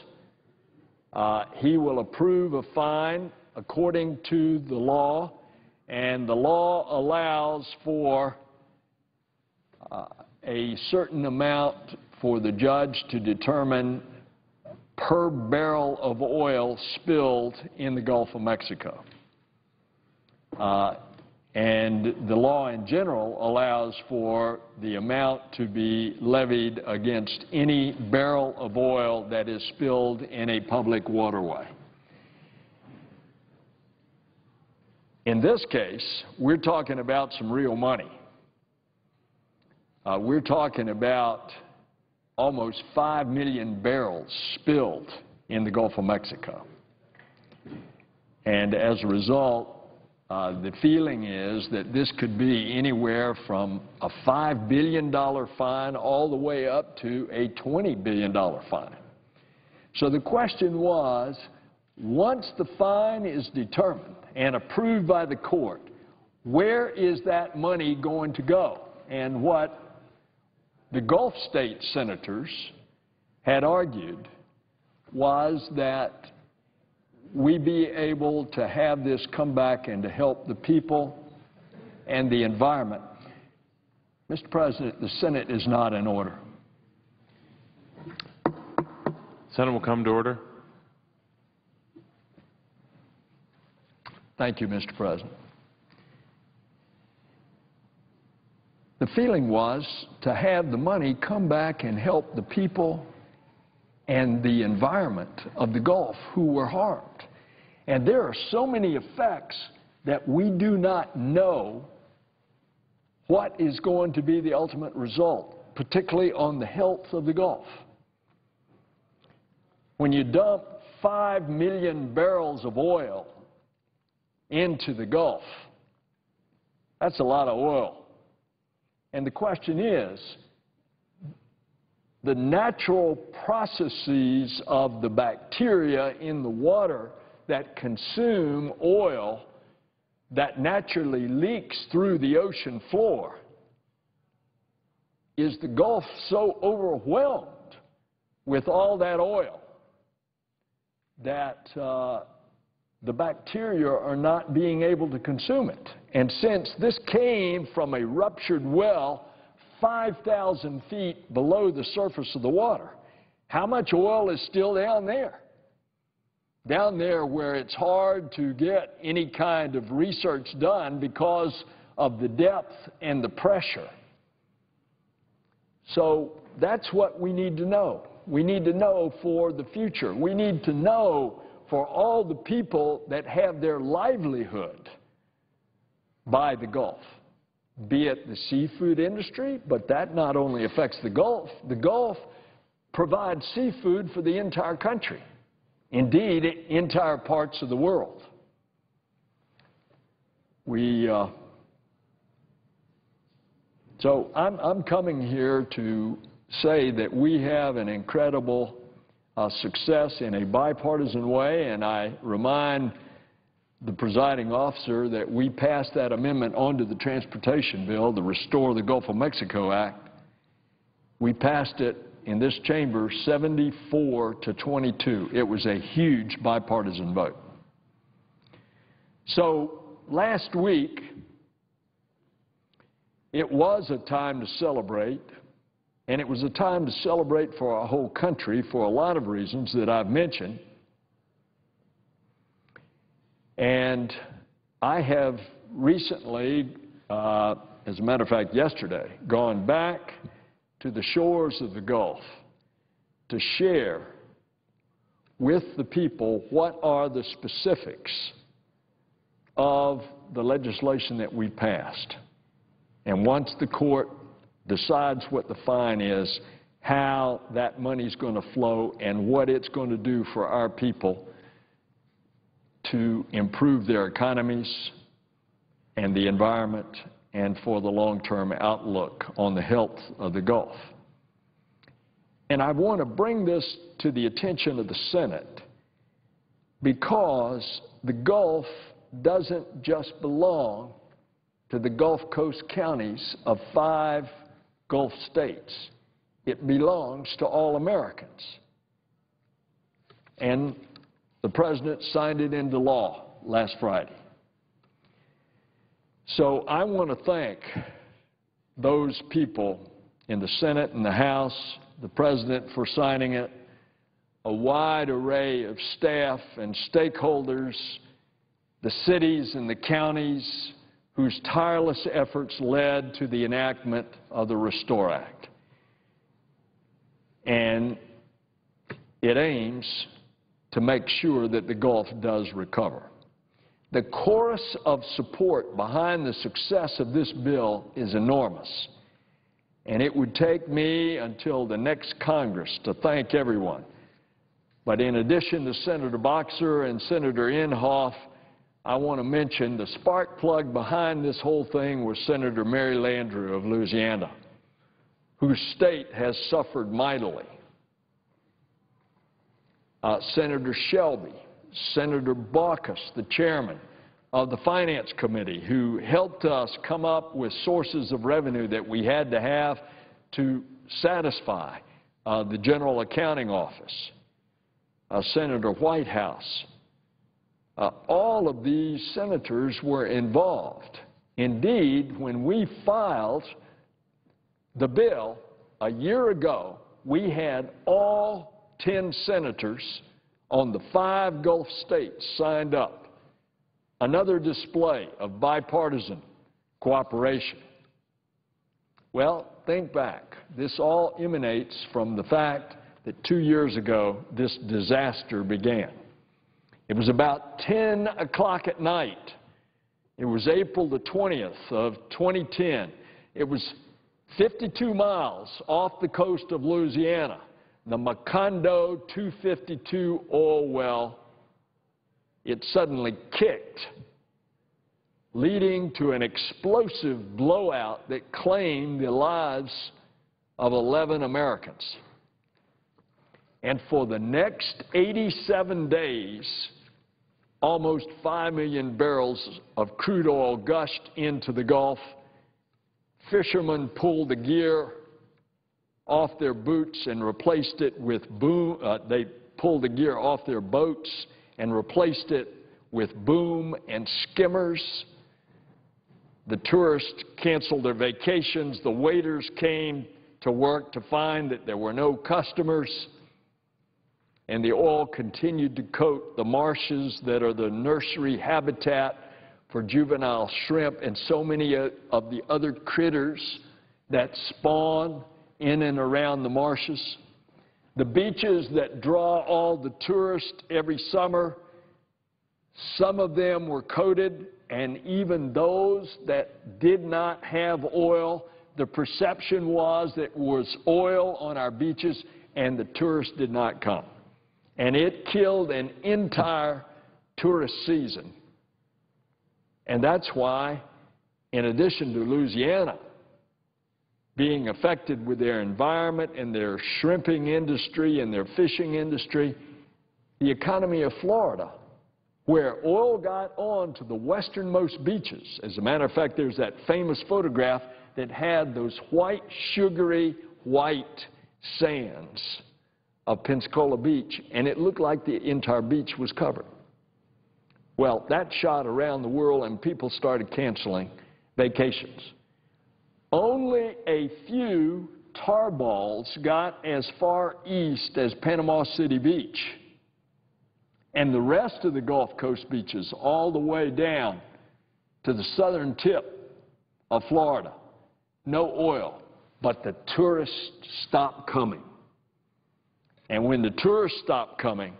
He will approve a fine according to the law, and the law allows for a certain amount for the judge to determine per barrel of oil spilled in the Gulf of Mexico. And the law in general allows for the amount to be levied against any barrel of oil that is spilled in a public waterway. In this case, we're talking about some real money. We're talking about almost 5 million barrels spilled in the Gulf of Mexico. And as a result, the feeling is that this could be anywhere from a $5 billion fine all the way up to a $20 billion fine. So the question was, once the fine is determined and approved by the court, where is that money going to go? And what the Gulf state senators had argued was that we be able to have this come back and to help the people and the environment. Mr. President, the Senate is not in order. Senate will come to order. Thank you, Mr. President. The feeling was to have the money come back and help the people and the environment of the Gulf who were harmed. And there are so many effects that we do not know what is going to be the ultimate result, particularly on the health of the Gulf. When you dump 5 million barrels of oil into the Gulf, that's a lot of oil. And the question is, the natural processes of the bacteria in the water that consume oil that naturally leaks through the ocean floor, is the Gulf so overwhelmed with all that oil that the bacteria are not being able to consume it. And since this came from a ruptured well 5,000 feet below the surface of the water, how much oil is still down there? Down there where it's hard to get any kind of research done because of the depth and the pressure. So that's what we need to know. We need to know for the future. We need to know for all the people that have their livelihood by the Gulf, be it the seafood industry, but that not only affects the Gulf provides seafood for the entire country. indeed, entire parts of the world. So I'm coming here to say that we have an incredible success in a bipartisan way, and I remind the presiding officer that we passed that amendment onto the transportation bill, the Restore the Gulf of Mexico Act. We passed it in this chamber 74-22. It was a huge bipartisan vote. So last week, it was a time to celebrate, and it was a time to celebrate for our whole country for a lot of reasons that I've mentioned. And I have recently, as a matter of fact yesterday, gone back to the shores of the Gulf to share with the people what are the specifics of the legislation that we passed. And once the court decides what the fine is, how that money is going to flow and what it's going to do for our people to improve their economies and the environment and for the long-term outlook on the health of the Gulf. And I want to bring this to the attention of the Senate because the Gulf doesn't just belong to the Gulf Coast counties of 5 Gulf states. It belongs to all Americans. And the President signed it into law last Friday. So I want to thank those people in the Senate and the House, the President for signing it, a wide array of staff and stakeholders, the cities and the counties whose tireless efforts led to the enactment of the Restore Act. And it aims to make sure that the Gulf does recover. The chorus of support behind the success of this bill is enormous, and it would take me until the next Congress to thank everyone. But in addition to Senator Boxer and Senator Inhofe, I want to mention the spark plug behind this whole thing was Senator Mary Landrieu of Louisiana, whose state has suffered mightily. Senator Shelby, Senator Baucus, the chairman of the Finance Committee, who helped us come up with sources of revenue that we had to have to satisfy the General Accounting Office, Senator Whitehouse. All of these senators were involved. Indeed, when we filed the bill a year ago, we had all 10 senators on the 5 Gulf states signed up. Another display of bipartisan cooperation. Well, think back. This all emanates from the fact that 2 years ago this disaster began. It was about 10 o'clock at night. It was April the 20th of 2010. It was 52 miles off the coast of Louisiana. The Macondo 252 oil well, it suddenly kicked, leading to an explosive blowout that claimed the lives of 11 Americans. And for the next 87 days, almost 5 million barrels of crude oil gushed into the Gulf. Fishermen pulled the gear off their boots and replaced it with boom. They pulled the gear off their boats and replaced it with boom and skimmers. The tourists canceled their vacations. The waiters came to work to find that there were no customers. And the oil continued to coat the marshes that are the nursery habitat for juvenile shrimp and so many of the other critters that spawn in and around the marshes. The beaches that draw all the tourists every summer, some of them were coated, and even those that did not have oil, the perception was that there was oil on our beaches and the tourists did not come. and it killed an entire tourist season. And that's why, in addition to Louisiana being affected with their environment and their shrimping industry and their fishing industry, the economy of Florida, where oil got on to the westernmost beaches. As a matter of fact, there's that famous photograph that had those white, sugary, white sands of Pensacola Beach, and it looked like the entire beach was covered. Well, that shot around the world, and people started canceling vacations. Only a few tar balls got as far east as Panama City Beach. And the rest of the Gulf Coast beaches, all the way down to the southern tip of Florida, no oil, but the tourists stopped coming. And when the tourists stop coming,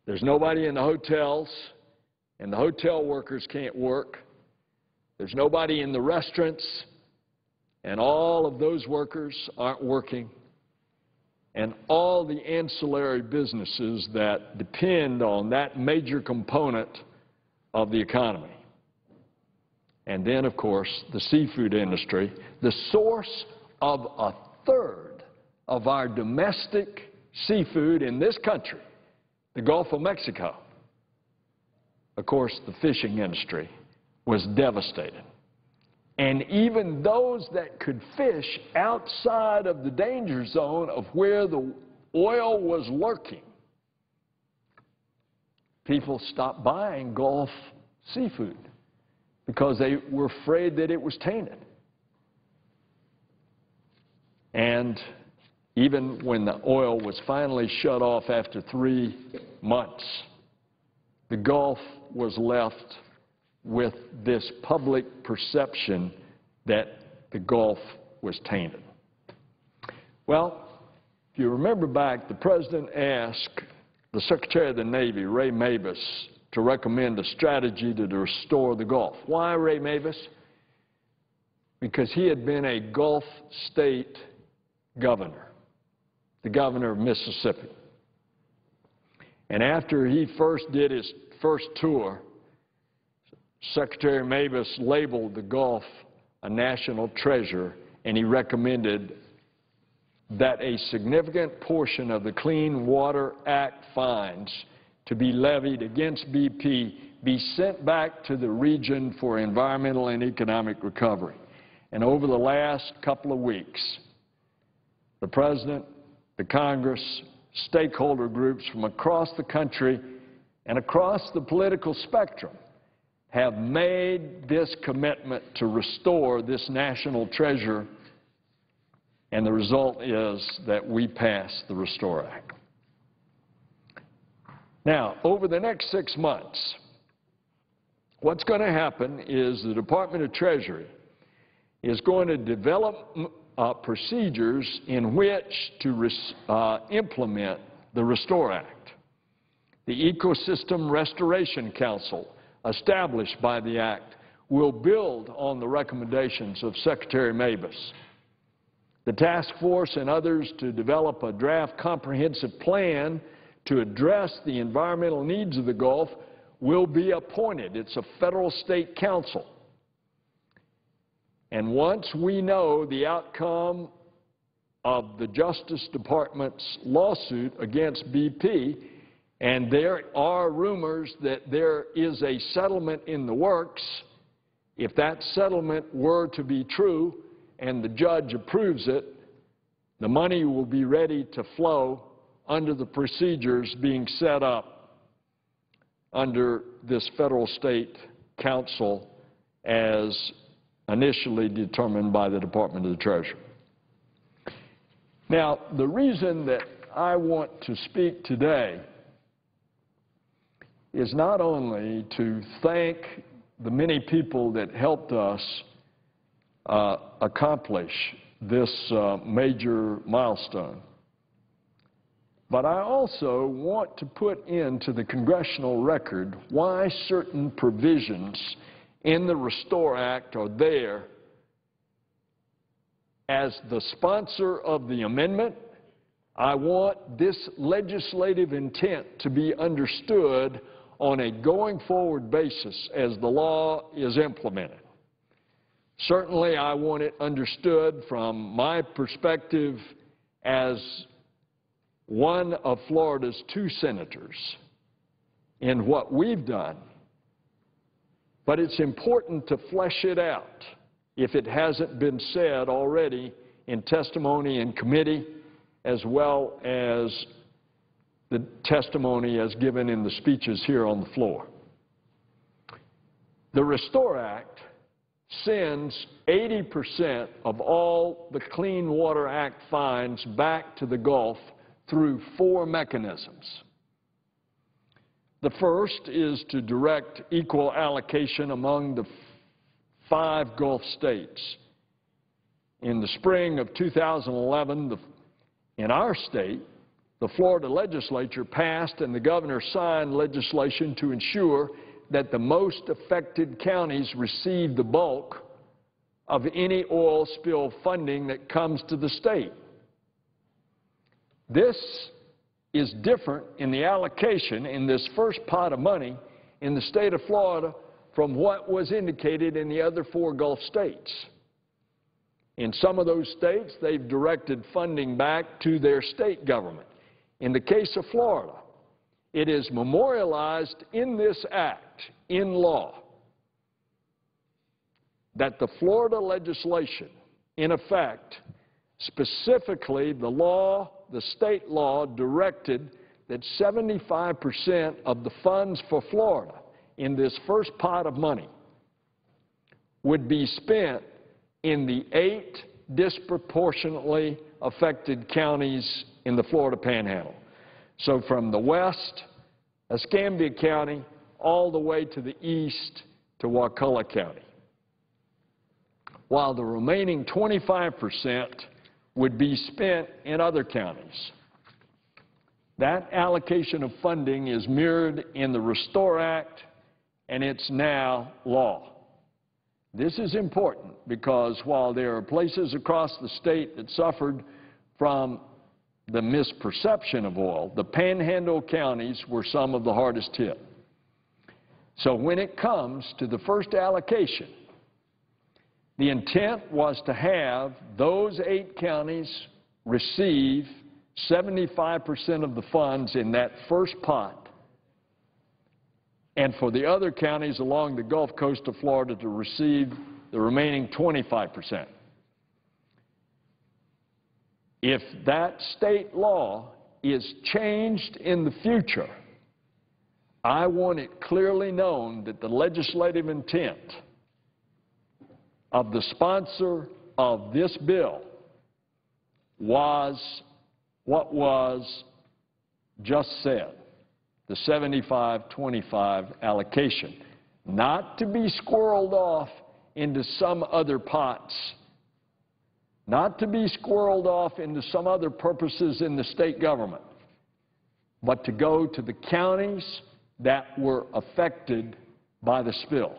there's nobody in the hotels, and the hotel workers can't work. There's nobody in the restaurants, and all of those workers aren't working. And all the ancillary businesses that depend on that major component of the economy. And then, of course, the seafood industry, the source of a third of our domestic seafood in this country, the Gulf of Mexico. Of course, the fishing industry was devastated. And even those that could fish outside of the danger zone of where the oil was lurking, people stopped buying Gulf seafood because they were afraid that it was tainted. And even when the oil was finally shut off after 3 months, the Gulf was left with this public perception that the Gulf was tainted. Well, if you remember back, the President asked the Secretary of the Navy, Ray Mabus, to recommend a strategy to restore the Gulf. Why Ray Mabus? Because he had been a Gulf state governor, the governor of Mississippi. And after he first did his first tour, Secretary Mabus labeled the Gulf a national treasure, and he recommended that a significant portion of the Clean Water Act fines to be levied against BP be sent back to the region for environmental and economic recovery. And over the last couple of weeks, the President, the Congress, stakeholder groups from across the country and across the political spectrum have made this commitment to restore this national treasure, and the result is that we pass the Restore Act. Now, over the next 6 months, what's going to happen is the Department of Treasury is going to develop procedures in which to implement the Restore Act. The Ecosystem Restoration Council, established by the Act, will build on the recommendations of Secretary Mabus. The task force and others to develop a draft comprehensive plan to address the environmental needs of the Gulf will be appointed. It's a federal-state council. And once we know the outcome of the Justice Department's lawsuit against BP, and there are rumors that there is a settlement in the works, if that settlement were to be true and the judge approves it, the money will be ready to flow under the procedures being set up under this federal-state council as initially determined by the Department of the Treasury. Now, the reason that I want to speak today is not only to thank the many people that helped us accomplish this major milestone, but I also want to put into the congressional record why certain provisions in the Restore Act are there. As the sponsor of the amendment, I want this legislative intent to be understood on a going-forward basis as the law is implemented. Certainly, I want it understood from my perspective as one of Florida's 2 senators in what we've done, but it's important to flesh it out if it hasn't been said already in testimony in committee as well as the testimony as given in the speeches here on the floor. The Restore Act sends 80% of all the Clean Water Act fines back to the Gulf through 4 mechanisms. The first is to direct equal allocation among the 5 Gulf states. In the spring of 2011, in our state, the Florida legislature passed and the governor signed legislation to ensure that the most affected counties receive the bulk of any oil spill funding that comes to the state. This is different in the allocation in this first pot of money in the state of Florida from what was indicated in the other 4 Gulf states. In some of those states, they've directed funding back to their state government. In the case of Florida, it is memorialized in this act, in law, that the Florida legislation, in effect, specifically the state law directed that 75% of the funds for Florida in this first pot of money would be spent in the 8 disproportionately affected counties in the Florida Panhandle. So from the west, Escambia County, all the way to the east to Wakulla County, while the remaining 25% would be spent in other counties. That allocation of funding is mirrored in the Restore Act, and it's now law. This is important because while there are places across the state that suffered from the misperception of oil, the Panhandle counties were some of the hardest hit. So when it comes to the first allocation, the intent was to have those 8 counties receive 75% of the funds in that first pot, and for the other counties along the Gulf Coast of Florida to receive the remaining 25%. If that state law is changed in the future, I want it clearly known that the legislative intent of the sponsor of this bill was what was just said, the 75-25 allocation, not to be squirreled off into some other pots, not to be squirreled off into some other purposes in the state government, but to go to the counties that were affected by the spill.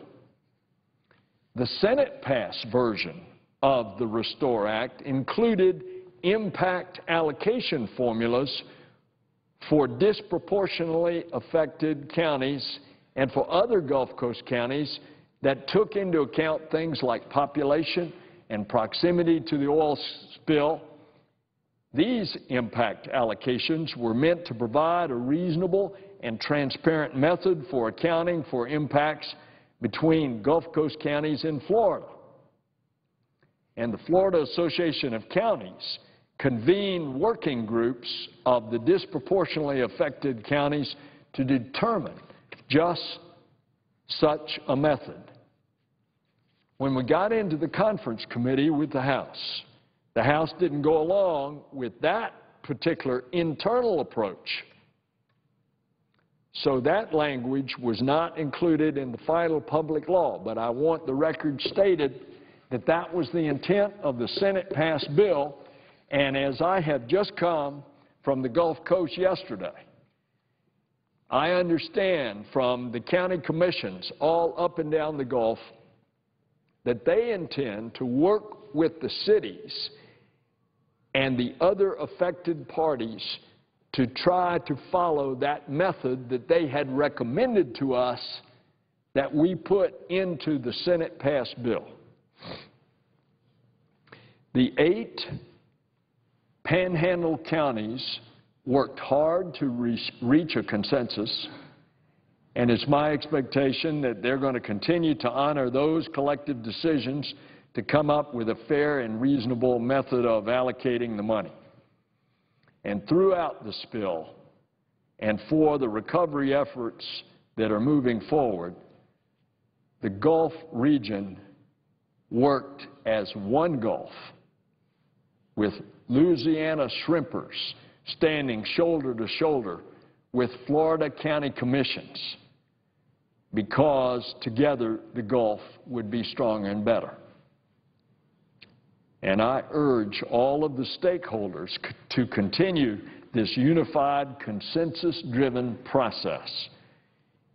The Senate-passed version of the Restore Act included impact allocation formulas for disproportionately affected counties and for other Gulf Coast counties that took into account things like population and proximity to the oil spill. These impact allocations were meant to provide a reasonable and transparent method for accounting for impacts between Gulf Coast counties in Florida. And the Florida Association of Counties convened working groups of the disproportionately affected counties to determine just such a method. When we got into the conference committee with the House didn't go along with that particular internal approach. So that language was not included in the final public law, but I want the record stated that that was the intent of the Senate-passed bill, and as I have just come from the Gulf Coast yesterday, I understand from the county commissions all up and down the Gulf that they intend to work with the cities and the other affected parties to try to follow that method that they had recommended to us that we put into the Senate-passed bill. The 8 Panhandle counties worked hard to reach a consensus, and it's my expectation that they're going to continue to honor those collective decisions to come up with a fair and reasonable method of allocating the money. And throughout the spill, and for the recovery efforts that are moving forward, the Gulf region worked as one Gulf, with Louisiana shrimpers standing shoulder to shoulder with Florida county commissions, because together the Gulf would be stronger and better. And I urge all of the stakeholders to continue this unified, consensus-driven process.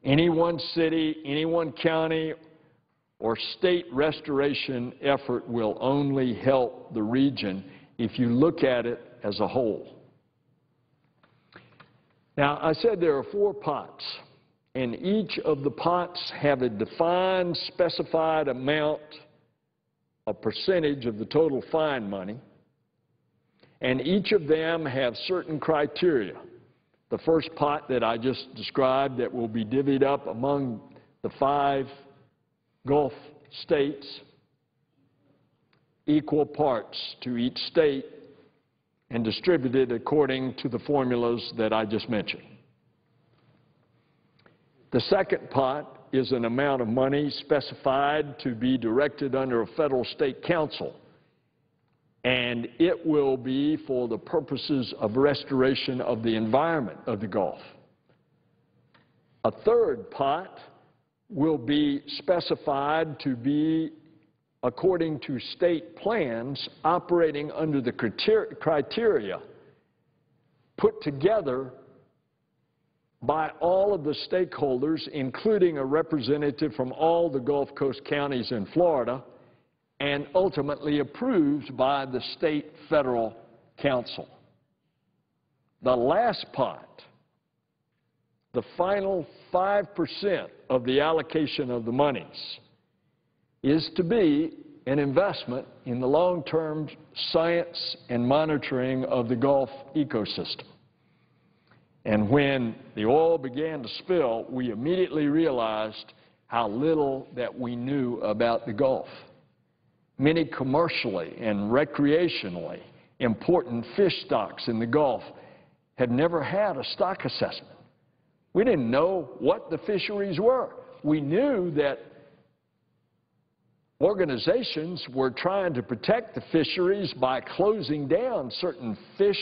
Any one city, any one county, or state restoration effort will only help the region if you look at it as a whole. Now, I said there are 4 pots, and each of the pots have a defined, specified amount, a percentage of the total fine money, and each of them have certain criteria. The first pot that I just described that will be divvied up among the 5 Gulf states, equal parts to each state, and distributed according to the formulas that I just mentioned. The second pot is an amount of money specified to be directed under a federal state council, and it will be for the purposes of restoration of the environment of the Gulf. A third pot will be specified to be according to state plans operating under the criteria put together by all of the stakeholders, including a representative from all the Gulf Coast counties in Florida, and ultimately approved by the state federal council. The last pot, the final 5% of the allocation of the monies, is to be an investment in the long-term science and monitoring of the Gulf ecosystem. And when the oil began to spill, we immediately realized how little that we knew about the Gulf. Many commercially and recreationally important fish stocks in the Gulf had never had a stock assessment. We didn't know what the fisheries were. We knew that organizations were trying to protect the fisheries by closing down certain fish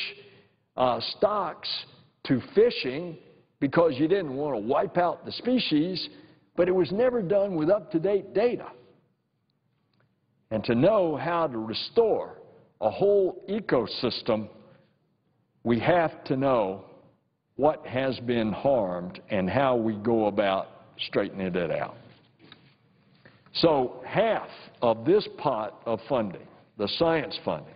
stocks to fishing because you didn't want to wipe out the species, but it was never done with up-to-date data. And to know how to restore a whole ecosystem, we have to know what has been harmed and how we go about straightening it out. So half of this pot of funding, the science funding,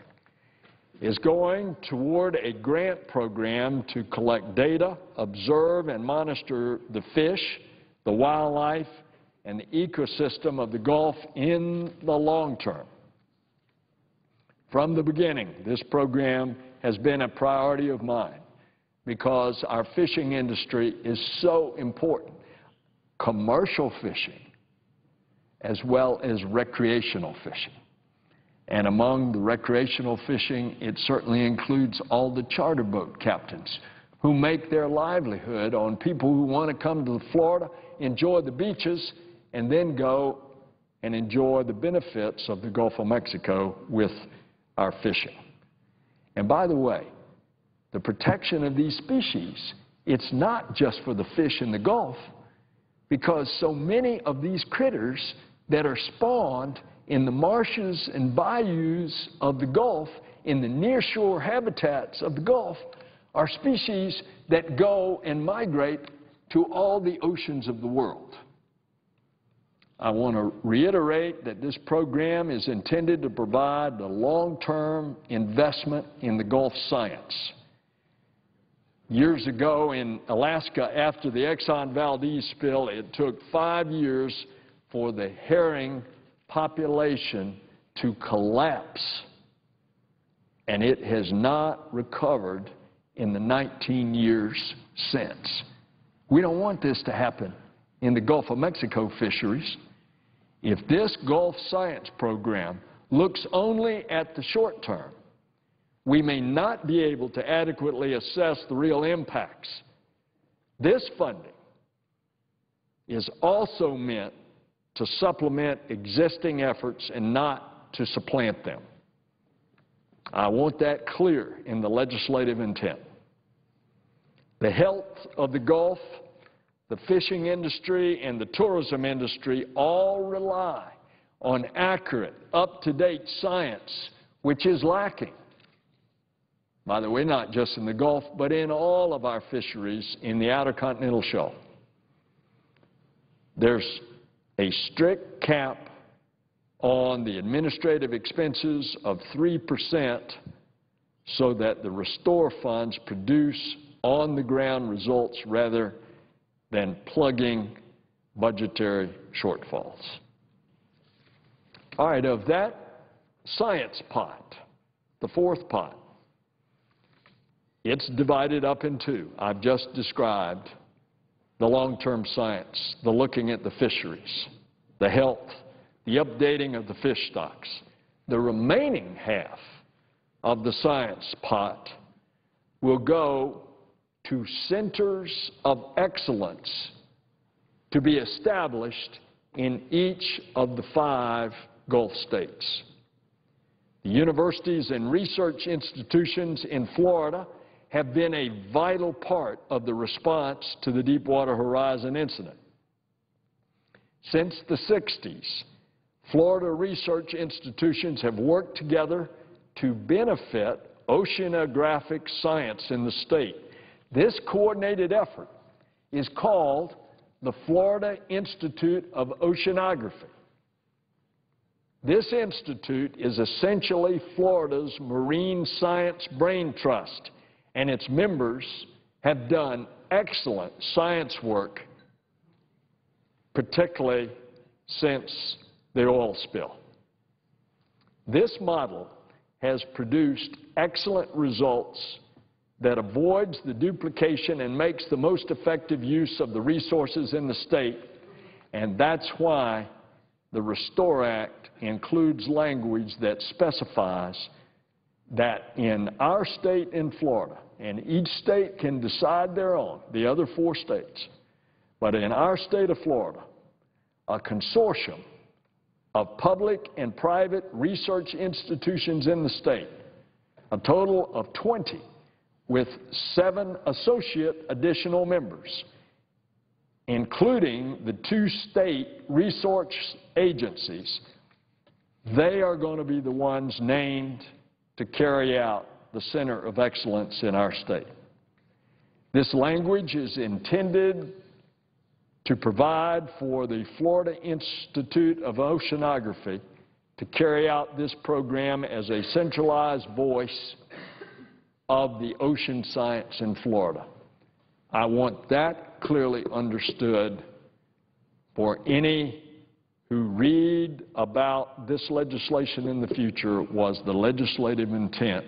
is going toward a grant program to collect data, observe and monitor the fish, the wildlife, and the ecosystem of the Gulf in the long term. From the beginning, this program has been a priority of mine because our fishing industry is so important. Commercial fishing as well as recreational fishing. And among the recreational fishing, it certainly includes all the charter boat captains who make their livelihood on people who want to come to Florida, enjoy the beaches, and then go and enjoy the benefits of the Gulf of Mexico with our fishing. And by the way, the protection of these species, it's not just for the fish in the Gulf, because so many of these critters that are spawned in the marshes and bayous of the Gulf, in the nearshore habitats of the Gulf, are species that go and migrate to all the oceans of the world. I want to reiterate that this program is intended to provide a long-term investment in the Gulf science. Years ago in Alaska, after the Exxon Valdez spill, it took 5 years for the herring population to collapse, and it has not recovered in the 19 years since. We don't want this to happen in the Gulf of Mexico fisheries. If this Gulf science program looks only at the short term, we may not be able to adequately assess the real impacts. This funding is also meant to supplement existing efforts and not to supplant them. I want that clear in the legislative intent. The health of the Gulf, the fishing industry, and the tourism industry all rely on accurate, up-to-date science, which is lacking. By the way, not just in the Gulf, but in all of our fisheries in the Outer Continental Shelf. There's a strict cap on the administrative expenses of 3% so that the restore funds produce on-the-ground results rather than plugging budgetary shortfalls. All right, of that science pot, the fourth pot, it's divided up in two. I've just described the long-term science, the looking at the fisheries, the health, the updating of the fish stocks. The remaining half of the science pot will go to centers of excellence to be established in each of the 5 Gulf states. The universities and research institutions in Florida have been a vital part of the response to the Deepwater Horizon incident. Since the 60s, Florida research institutions have worked together to benefit oceanographic science in the state. This coordinated effort is called the Florida Institute of Oceanography. This institute is essentially Florida's marine science brain trust, and its members have done excellent science work, particularly since the oil spill. This model has produced excellent results that avoids the duplication and makes the most effective use of the resources in the state, and that's why the Restore Act includes language that specifies that in our state in Florida, and each state can decide their own, the other 4 states, but in our state of Florida, a consortium of public and private research institutions in the state, a total of 20, with 7 associate additional members, including the 2 state research agencies. They are going to be the ones named to carry out the Center of Excellence in our state. This language is intended to provide for the Florida Institute of Oceanography to carry out this program as a centralized voice of the ocean science in Florida. I want that clearly understood for any who read about this legislation in the future was the legislative intent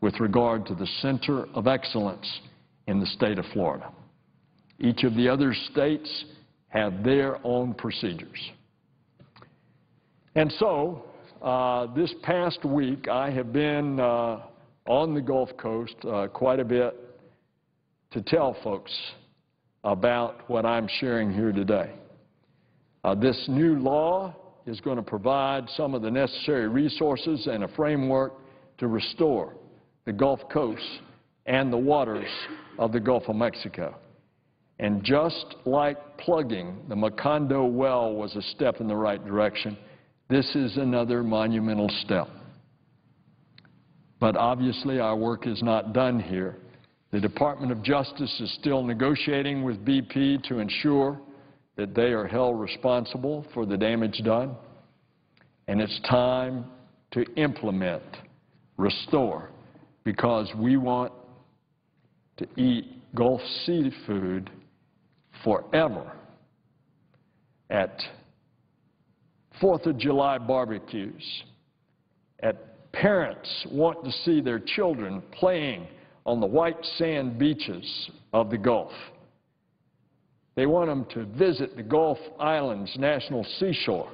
with regard to the Center of Excellence in the state of Florida. Each of the other states have their own procedures. And so, this past week, I have been on the Gulf Coast quite a bit to tell folks about what I'm sharing here today. This new law is going to provide some of the necessary resources and a framework to restore the Gulf Coast and the waters of the Gulf of Mexico. And just like plugging the Macondo well was a step in the right direction, this is another monumental step. But obviously our work is not done here. The Department of Justice is still negotiating with BP to ensure that they are held responsible for the damage done, and it's time to implement Restore, because we want to eat Gulf seafood forever at 4th of July barbecues, at parents want to see their children playing on the white sand beaches of the Gulf. They want them to visit the Gulf Islands National Seashore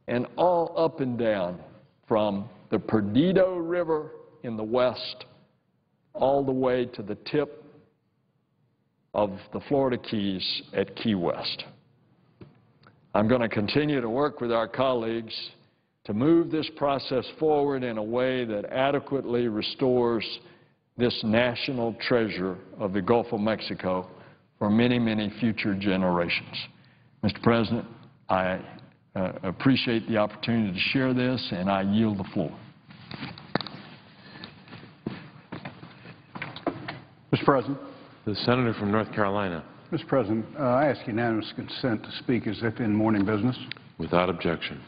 and all up and down from the Perdido River in the west all the way to the tip of the Florida Keys at Key West. I'm going to continue to work with our colleagues to move this process forward in a way that adequately restores this national treasure of the Gulf of Mexico for many, many future generations. Mr. President, I appreciate the opportunity to share this, and I yield the floor. Mr. President. The senator from North Carolina. Mr. President, I ask unanimous consent to speak as if in morning business. Without objection.